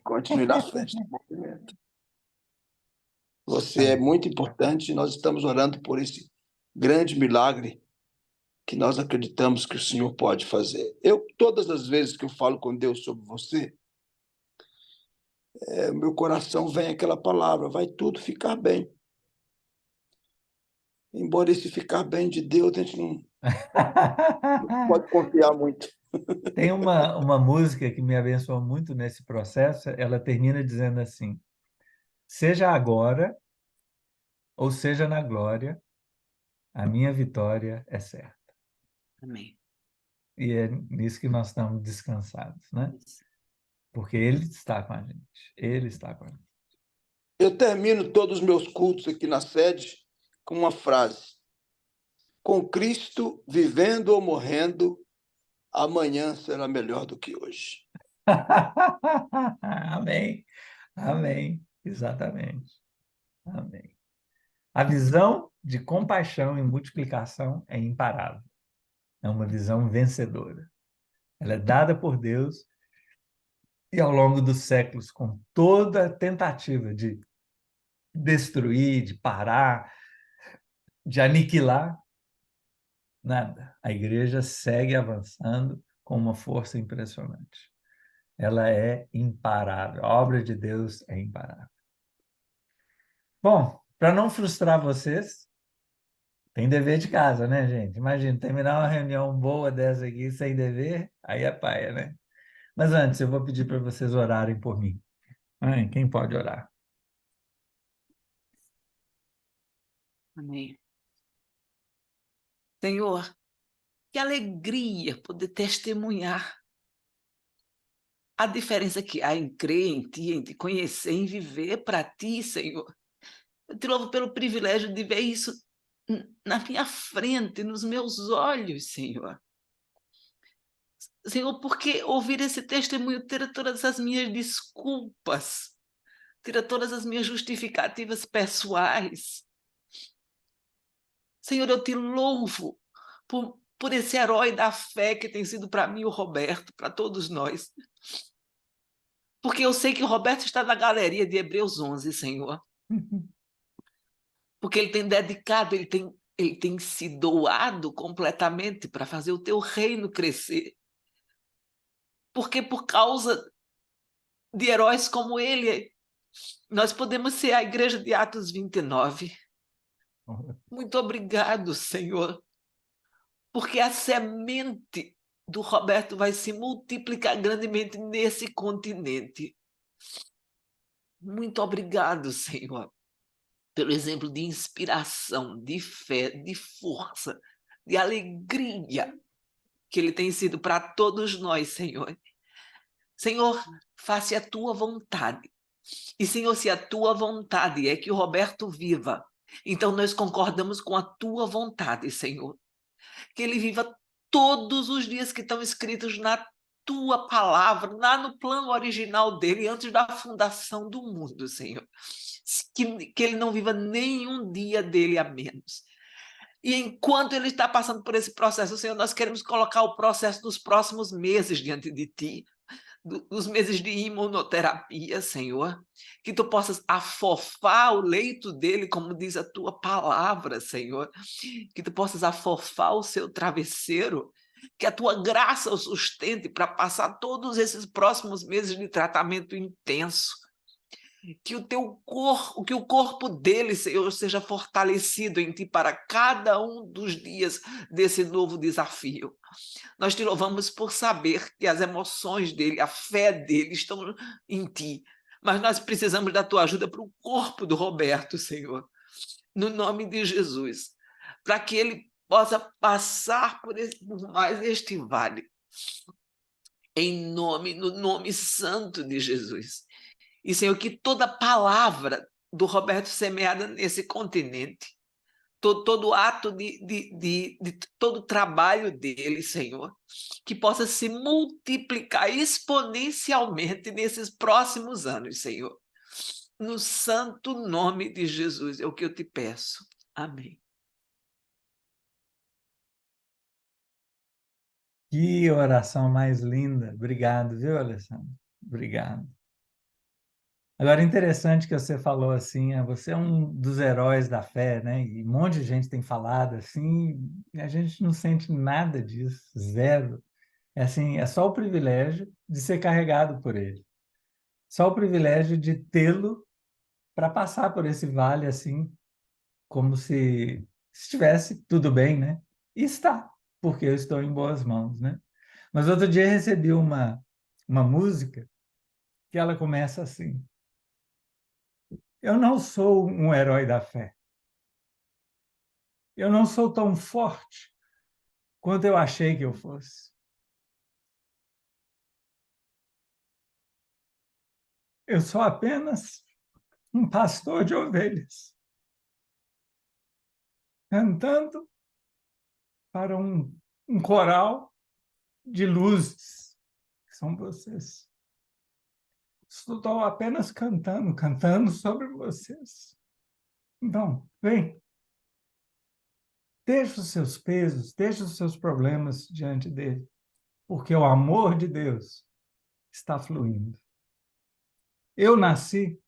Continue na frente do movimento. Você é muito importante e nós estamos orando por esse grande milagre que nós acreditamos que o Senhor pode fazer. Todas as vezes que eu falo com Deus sobre você, meu coração vem aquela palavra, vai tudo ficar bem. Embora esse ficar bem de Deus, a gente não pode confiar muito. Tem uma música que me abençoou muito nesse processo, ela termina dizendo assim: seja agora ou seja na glória, a minha vitória é certa. Amém. E é nisso que nós estamos descansados, né? Porque Ele está com a gente. Ele está com a gente. Eu termino todos os meus cultos aqui na sede com uma frase: com Cristo, vivendo ou morrendo, amanhã será melhor do que hoje. Amém. Amém. Exatamente. Amém. A visão de compaixão e multiplicação é imparável. É uma visão vencedora. Ela é dada por Deus e, ao longo dos séculos, com toda a tentativa de destruir, de parar, de aniquilar, nada. A igreja segue avançando com uma força impressionante. Ela é imparável. A obra de Deus é imparável. Bom, para não frustrar vocês, tem dever de casa, né, gente? Imagina, terminar uma reunião boa dessa aqui sem dever, aí é paia, né? Mas antes, eu vou pedir para vocês orarem por mim. Quem pode orar? Amém. Senhor, que alegria poder testemunhar a diferença que há em crer em Ti, em Te conhecer, em viver para Ti, Senhor. Eu te louvo pelo privilégio de ver isso na minha frente, nos meus olhos, Senhor. Senhor, porque ouvir esse testemunho tira todas as minhas desculpas, tira todas as minhas justificativas pessoais. Senhor, eu te louvo por esse herói da fé que tem sido para mim o Roberto, para todos nós. Porque eu sei que o Roberto está na galeria de Hebreus 11, Senhor. porque ele tem dedicado, ele tem se doado completamente para fazer o teu reino crescer. Porque por causa de heróis como ele, nós podemos ser a igreja de Atos 29. Muito obrigado, Senhor, porque a semente do Roberto vai se multiplicar grandemente nesse continente. Muito obrigado, Senhor, pelo exemplo de inspiração, de fé, de força, de alegria que ele tem sido para todos nós, Senhor. Senhor, faça a tua vontade. E, Senhor, se a tua vontade é que o Roberto viva, então nós concordamos com a tua vontade, Senhor. Que ele viva todos os dias que estão escritos na tua palavra, lá no plano original dele, antes da fundação do mundo, Senhor. Que ele não viva nenhum dia dele a menos. E enquanto ele está passando por esse processo, Senhor, nós queremos colocar o processo dos próximos meses diante de ti, dos meses de imunoterapia, Senhor, que tu possas afofar o leito dele, como diz a tua palavra, Senhor, que tu possas afofar o seu travesseiro, que a tua graça o sustente para passar todos esses próximos meses de tratamento intenso, que que o corpo dele, Senhor, seja fortalecido em ti para cada um dos dias desse novo desafio. Nós te louvamos por saber que as emoções dele, a fé dele estão em ti, mas nós precisamos da tua ajuda para o corpo do Roberto, Senhor, no nome de Jesus, para que ele possa passar por mais este vale, no nome santo de Jesus. E, Senhor, que toda palavra do Roberto semeada nesse continente, todo ato de todo o trabalho dele, Senhor, que possa se multiplicar exponencialmente nesses próximos anos, Senhor. No santo nome de Jesus é o que eu te peço. Amém. Que oração mais linda. Obrigado, viu, Alessandro? Obrigado. Agora, interessante que você falou assim, você é um dos heróis da fé, né? E um monte de gente tem falado assim, e a gente não sente nada disso, zero. É assim, é só o privilégio de ser carregado por ele. Só o privilégio de tê-lo para passar por esse vale assim, como se estivesse tudo bem, né? E está, porque eu estou em boas mãos, né? Mas outro dia recebi uma música que ela começa assim: eu não sou um herói da fé. Eu não sou tão forte quanto eu achei que eu fosse. Eu sou apenas um pastor de ovelhas, cantando para um coral de luzes, que são vocês. Estou apenas cantando sobre vocês. Então, vem. Deixa os seus pesos, deixa os seus problemas diante dele, porque o amor de Deus está fluindo. Eu nasci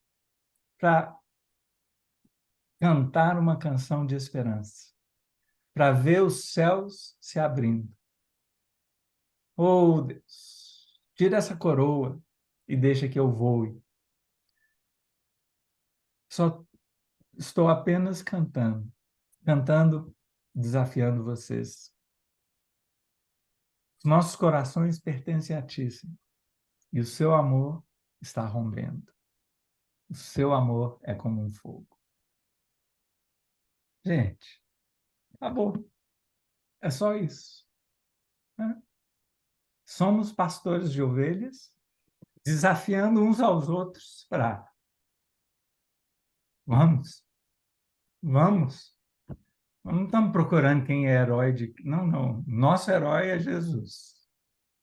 para cantar uma canção de esperança, para ver os céus se abrindo. Oh, Deus, tira essa coroa e deixa que eu voe. Só estou apenas cantando, desafiando vocês. Os nossos corações pertencem a ti, Senhor, e o seu amor está rompendo. O seu amor é como um fogo. Gente, acabou. É só isso, né? Somos pastores de ovelhas, desafiando uns aos outros para vamos. Não estamos procurando quem é herói de... Não. Nosso herói é Jesus.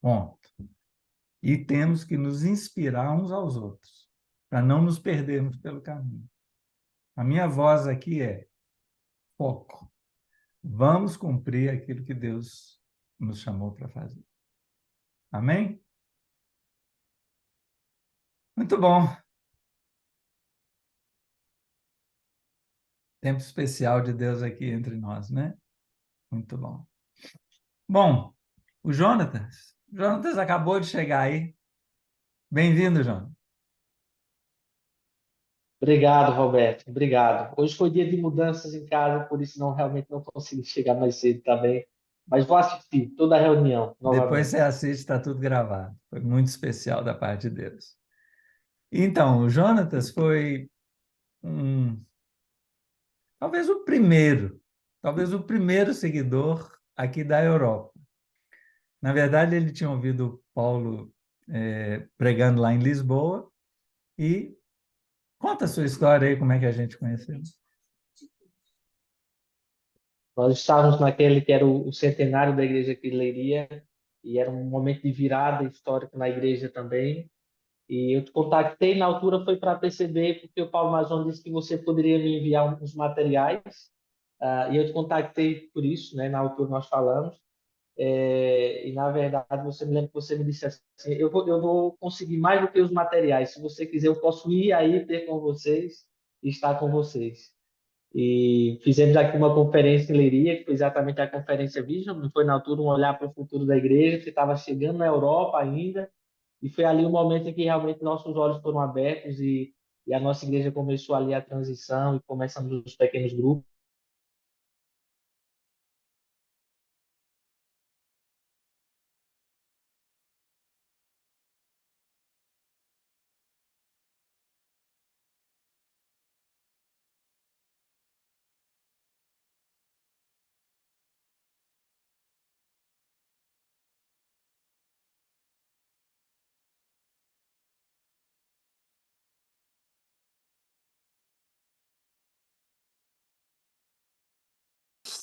Ponto. E temos que nos inspirar uns aos outros, para não nos perdermos pelo caminho. A minha voz aqui é foco. Vamos cumprir aquilo que Deus nos chamou para fazer. Amém? Muito bom. Tempo especial de Deus aqui entre nós, né? Muito bom. Bom, o Jonatas. Jonatas acabou de chegar aí. Bem-vindo, Jonatas. Obrigado, Roberto. Obrigado. Hoje foi dia de mudanças em casa, por isso realmente não consegui chegar mais cedo também. Mas vou assistir toda a reunião Depois novamente. você assiste, está tudo gravado. Foi muito especial da parte de Deus. Então, o Jonatas foi talvez o primeiro seguidor aqui da Europa. Na verdade, ele tinha ouvido Paulo pregando lá em Lisboa e conta a sua história aí, como é que a gente conheceu. Nós estávamos naquele que era o centenário da igreja aqui de Leiria, e era um momento de virada histórica na igreja também. E eu te contactei na altura foi para perceber, porque o Paulo Mazon disse que você poderia me enviar uns materiais, e eu te contactei por isso, né? Na altura nós falamos. E na verdade você me lembra que você me disse assim, eu vou conseguir mais do que os materiais. Se você quiser, eu posso ir aí ter com vocês e estar com vocês. E fizemos aqui uma conferência em Leiria, que foi exatamente a conferência Vision, não foi na altura um olhar para o futuro da igreja, que estava chegando na Europa ainda, e foi ali o momento em que realmente nossos olhos foram abertos e a nossa igreja começou ali a transição e começamos os pequenos grupos.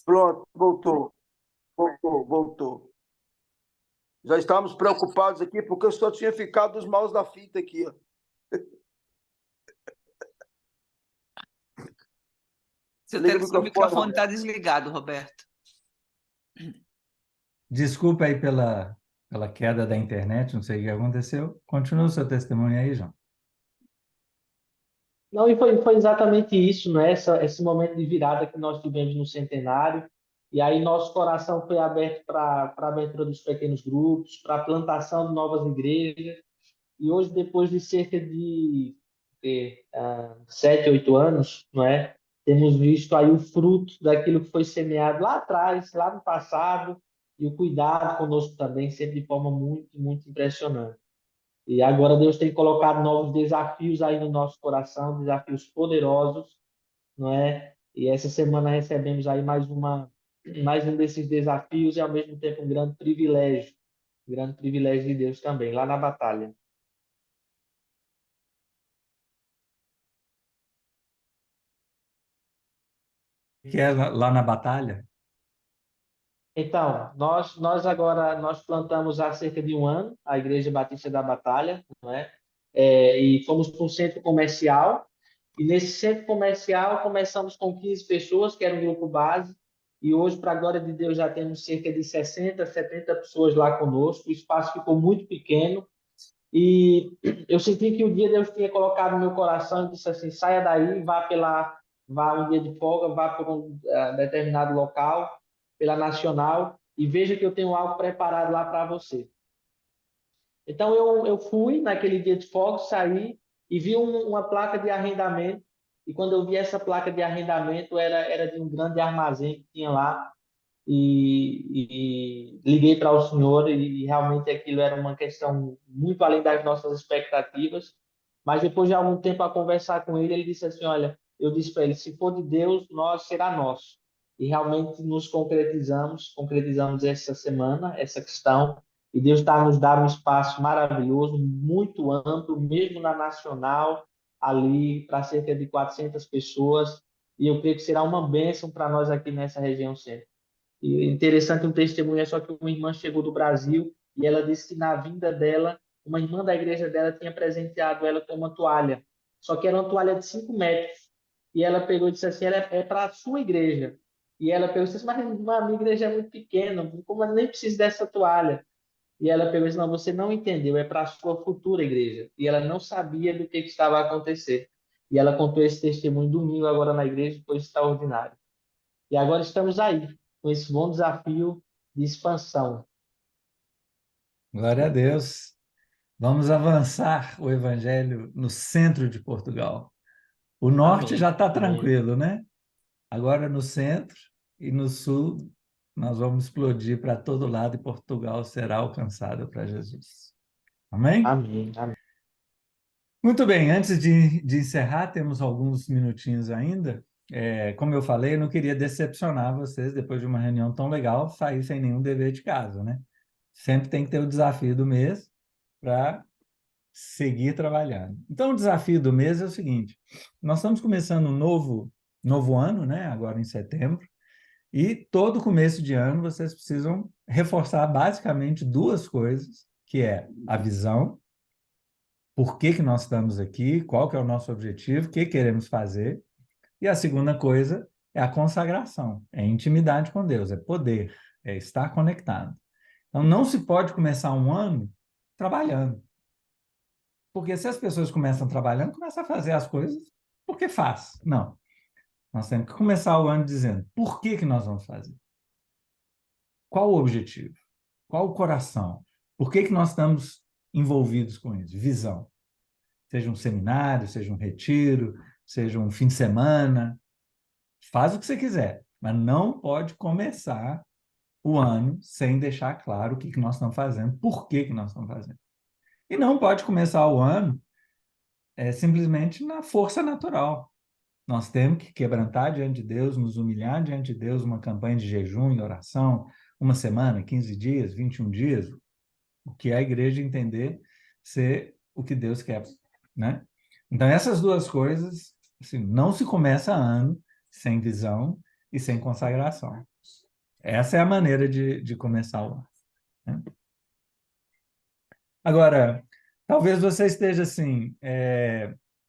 Pronto, voltou. Já estávamos preocupados aqui, porque eu só tinha ficado os maus da fita aqui, ó. Seu Liga o microfone está desligado, Roberto. Desculpa aí pela queda da internet, não sei o que aconteceu. Continua o seu testemunho aí, João. Não, e foi exatamente isso, né? Esse momento de virada que nós tivemos no centenário. E aí nosso coração foi aberto para a abertura dos pequenos grupos, para a plantação de novas igrejas. E hoje, depois de cerca de 7, 8 anos, não é? Temos visto aí o fruto daquilo que foi semeado lá atrás, lá no passado, e o cuidado conosco também, sempre de forma muito, muito impressionante. E agora Deus tem colocado novos desafios aí no nosso coração, desafios poderosos, não é? E essa semana recebemos aí mais um desses desafios e ao mesmo tempo um grande privilégio de Deus também, lá na batalha. Que é lá na batalha? Então, nós agora nós plantamos há cerca de um ano a Igreja Batista da Batalha, não é? E fomos para um centro comercial. E nesse centro comercial começamos com 15 pessoas, que era um grupo base, e hoje, para a glória de Deus, já temos cerca de 60, 70 pessoas lá conosco. O espaço ficou muito pequeno e eu senti que o dia Deus tinha colocado no meu coração e disse assim: saia daí, vá um dia de folga, vá para um determinado local, pela Nacional, e veja que eu tenho algo preparado lá para você. Então eu fui naquele dia de folga, saí e vi uma placa de arrendamento. E quando eu vi essa placa de arrendamento, era de um grande armazém que tinha lá. E liguei para o senhor e realmente aquilo era uma questão muito além das nossas expectativas. Mas depois de algum tempo a conversar com ele, ele disse assim: olha, eu disse para ele, se for de Deus, nós será nosso. E realmente nos concretizamos essa semana, essa questão. E Deus está nos dando um espaço maravilhoso, muito amplo, mesmo na Nacional, ali para cerca de 400 pessoas. E eu creio que será uma bênção para nós aqui nessa região centro. E interessante um testemunho é só que uma irmã chegou do Brasil e ela disse que na vinda dela, uma irmã da igreja dela tinha presenteado ela com uma toalha, só que era uma toalha de 5 metros. E ela pegou e disse assim: ela é para a sua igreja. E ela pegou e disse: mas irmã, a minha igreja é muito pequena, como eu nem preciso dessa toalha? E ela pegou e disse: não, você não entendeu, é para a sua futura igreja. E ela não sabia do que estava a acontecer. E ela contou esse testemunho domingo agora na igreja, foi extraordinário. E agora estamos aí, com esse bom desafio de expansão. Glória a Deus. Vamos avançar o evangelho no centro de Portugal. O norte Amém. já está Amém. tranquilo, né? Agora no centro e no sul, nós vamos explodir para todo lado e Portugal será alcançada para Jesus. Amém? Amém. Amém. Muito bem, antes de encerrar, temos alguns minutinhos ainda. Como eu falei, eu não queria decepcionar vocês depois de uma reunião tão legal, sair sem nenhum dever de casa, né? Sempre tem que ter o desafio do mês para seguir trabalhando. Então, o desafio do mês é o seguinte: nós estamos começando um novo ano, né? Agora em setembro, e todo começo de ano vocês precisam reforçar basicamente duas coisas, que é a visão, por que nós estamos aqui, qual que é o nosso objetivo, o que queremos fazer, e a segunda coisa é a consagração, é intimidade com Deus, é poder, é estar conectado. Então, não se pode começar um ano trabalhando. Porque se as pessoas começam trabalhando, começam a fazer as coisas porque faz. Não. Nós temos que começar o ano dizendo por que nós vamos fazer. Qual o objetivo? Qual o coração? Por que nós estamos envolvidos com isso? Visão. Seja um seminário, seja um retiro, seja um fim de semana. Faz o que você quiser, mas não pode começar o ano sem deixar claro o que nós estamos fazendo, por que nós estamos fazendo. E não pode começar o ano simplesmente na força natural. Nós temos que quebrantar diante de Deus, nos humilhar diante de Deus, uma campanha de jejum e oração, uma semana, 15 dias, 21 dias, o que a igreja entender ser o que Deus quer, né? Então, essas duas coisas, assim, não se começa ano sem visão e sem consagração. Essa é a maneira de começar o ano, né? Agora, talvez você esteja assim,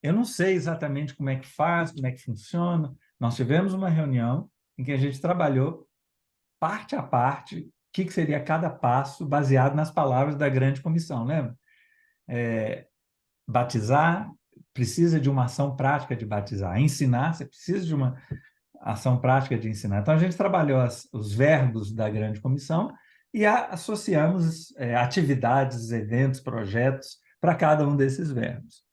eu não sei exatamente como é que faz, como é que funciona. Nós tivemos uma reunião em que a gente trabalhou parte a parte o que seria cada passo baseado nas palavras da grande comissão, lembra? Batizar precisa de uma ação prática de batizar. Ensinar, você precisa de uma ação prática de ensinar. Então, a gente trabalhou os verbos da grande comissão e associamos atividades, eventos, projetos para cada um desses verbos.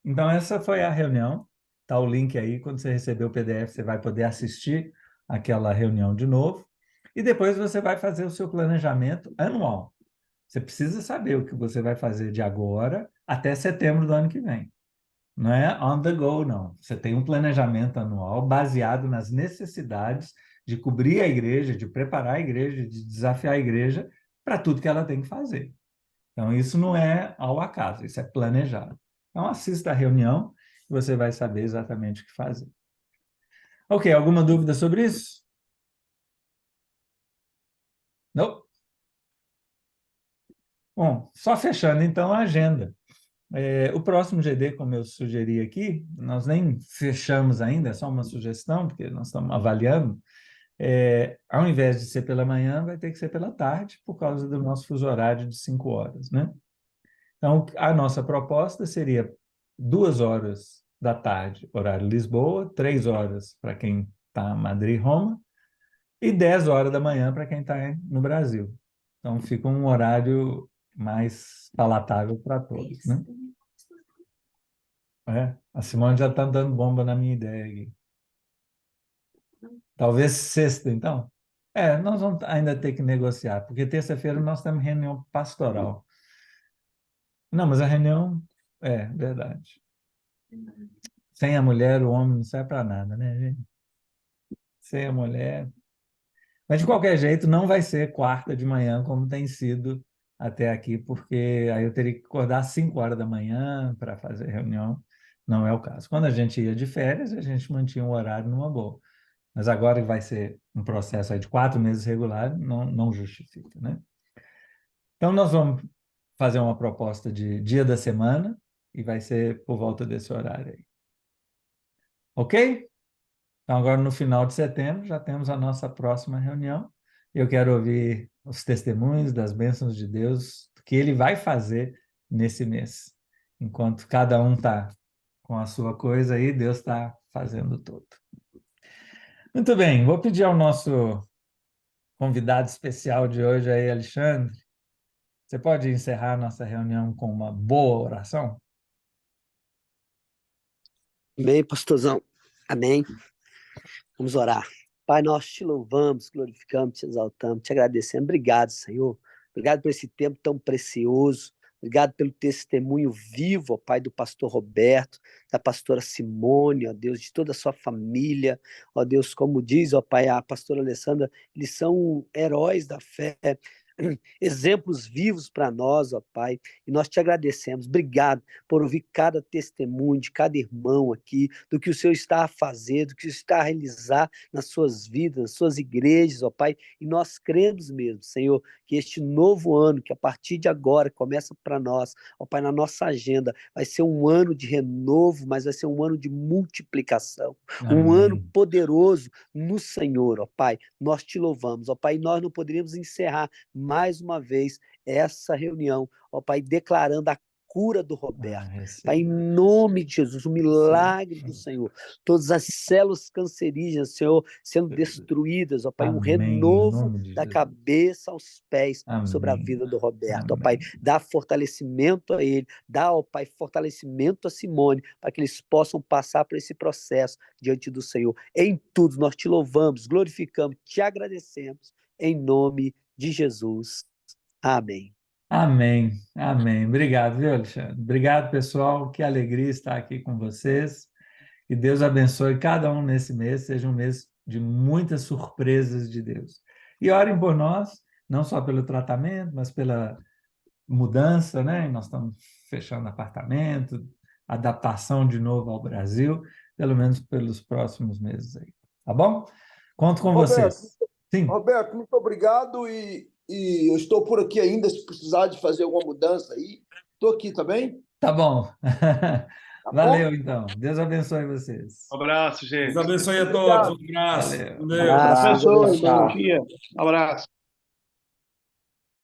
Então, essa foi a reunião. Está o link aí. Quando você receber o PDF, você vai poder assistir aquela reunião de novo. E depois você vai fazer o seu planejamento anual. Você precisa saber o que você vai fazer de agora até setembro do ano que vem. Não é on the go, não. Você tem um planejamento anual baseado nas necessidades de cobrir a igreja, de preparar a igreja, de desafiar a igreja para tudo que ela tem que fazer. Então, isso não é ao acaso, isso é planejado. Então, assista a reunião e você vai saber exatamente o que fazer. Ok, alguma dúvida sobre isso? Não? Bom, só fechando então a agenda. O próximo GD, como eu sugeri aqui, nós nem fechamos ainda, é só uma sugestão, porque nós estamos avaliando. Ao invés de ser pela manhã, vai ter que ser pela tarde, por causa do nosso fuso horário de 5 horas, né? Então, a nossa proposta seria 2 horas da tarde, horário Lisboa, 3 horas para quem está em Madrid, Roma, e 10 horas da manhã para quem está no Brasil. Então, fica um horário mais palatável para todos, né? A Simone já está dando bomba na minha ideia aqui. Talvez sexta, então? Nós vamos ainda ter que negociar, porque terça-feira nós temos reunião pastoral. Não, mas a reunião... verdade. Sem a mulher, o homem não serve para nada, né, gente? Sem a mulher... Mas, de qualquer jeito, não vai ser quarta de manhã, como tem sido até aqui, porque aí eu teria que acordar às 5 horas da manhã para fazer reunião. Não é o caso. Quando a gente ia de férias, a gente mantinha um horário numa boa. Mas agora vai ser um processo aí de 4 meses regular, não justifica, né? Então, nós vamos fazer uma proposta de dia da semana e vai ser por volta desse horário aí. Ok? Então, agora no final de setembro já temos a nossa próxima reunião. Eu quero ouvir os testemunhos das bênçãos de Deus, do que Ele vai fazer nesse mês. Enquanto cada um está com a sua coisa aí, Deus está fazendo tudo. Muito bem, vou pedir ao nosso convidado especial de hoje aí, Alexandre. Você pode encerrar nossa reunião com uma boa oração? Amém, pastorzão. Amém. Vamos orar. Pai, nós te louvamos, glorificamos, te exaltamos, te agradecemos. Obrigado, Senhor. Obrigado por esse tempo tão precioso. Obrigado pelo testemunho vivo, ó Pai, do pastor Roberto, da pastora Simone, ó Deus, de toda a sua família. Ó Deus, como diz, ó Pai, a pastora Alessandra, eles são heróis da fé, exemplos vivos para nós, ó Pai, e nós te agradecemos. Obrigado por ouvir cada testemunho de cada irmão aqui, do que o Senhor está a fazer, do que o Senhor está a realizar nas suas vidas, nas suas igrejas, ó Pai, e nós cremos mesmo, Senhor, que este novo ano, que a partir de agora começa para nós, ó Pai, na nossa agenda, vai ser um ano de renovo, mas vai ser um ano de multiplicação, um ano Amém. poderoso no Senhor, ó Pai. Nós te louvamos, ó Pai, e nós não poderíamos encerrar mais uma vez essa reunião, ó Pai, declarando a cura do Roberto. Pai, em nome de Jesus, o milagre do Senhor, todas as células cancerígenas, Senhor, sendo destruídas, ó Pai, um Amém, em renovo nome de da Jesus. cabeça aos pés sobre a Amém. vida do Roberto, ó Pai, Amém. dá fortalecimento a ele, dá, ó Pai, fortalecimento a Simone, para que eles possam passar por esse processo diante do Senhor. Em tudo, nós te louvamos, glorificamos, te agradecemos, em nome de Jesus. Amém. Amém, amém. Obrigado, viu, Alexandre? Obrigado, pessoal. Que alegria estar aqui com vocês. Que Deus abençoe cada um nesse mês, seja um mês de muitas surpresas de Deus. E orem por nós, não só pelo tratamento, mas pela mudança, né? Nós estamos fechando apartamento, adaptação de novo ao Brasil, pelo menos pelos próximos meses aí. Tá bom? Conto com Roberto, vocês. Sim. Roberto, muito obrigado e eu estou por aqui ainda, se precisar de fazer alguma mudança aí. Estou aqui, tá bem? Tá bom. Tá Valeu, bom? então. Deus abençoe vocês. Um abraço, gente. Deus abençoe a todos. Um abraço. Valeu. Com Deus. Abraço, Deus Abençoe, bom abençoe. dia. Abraço.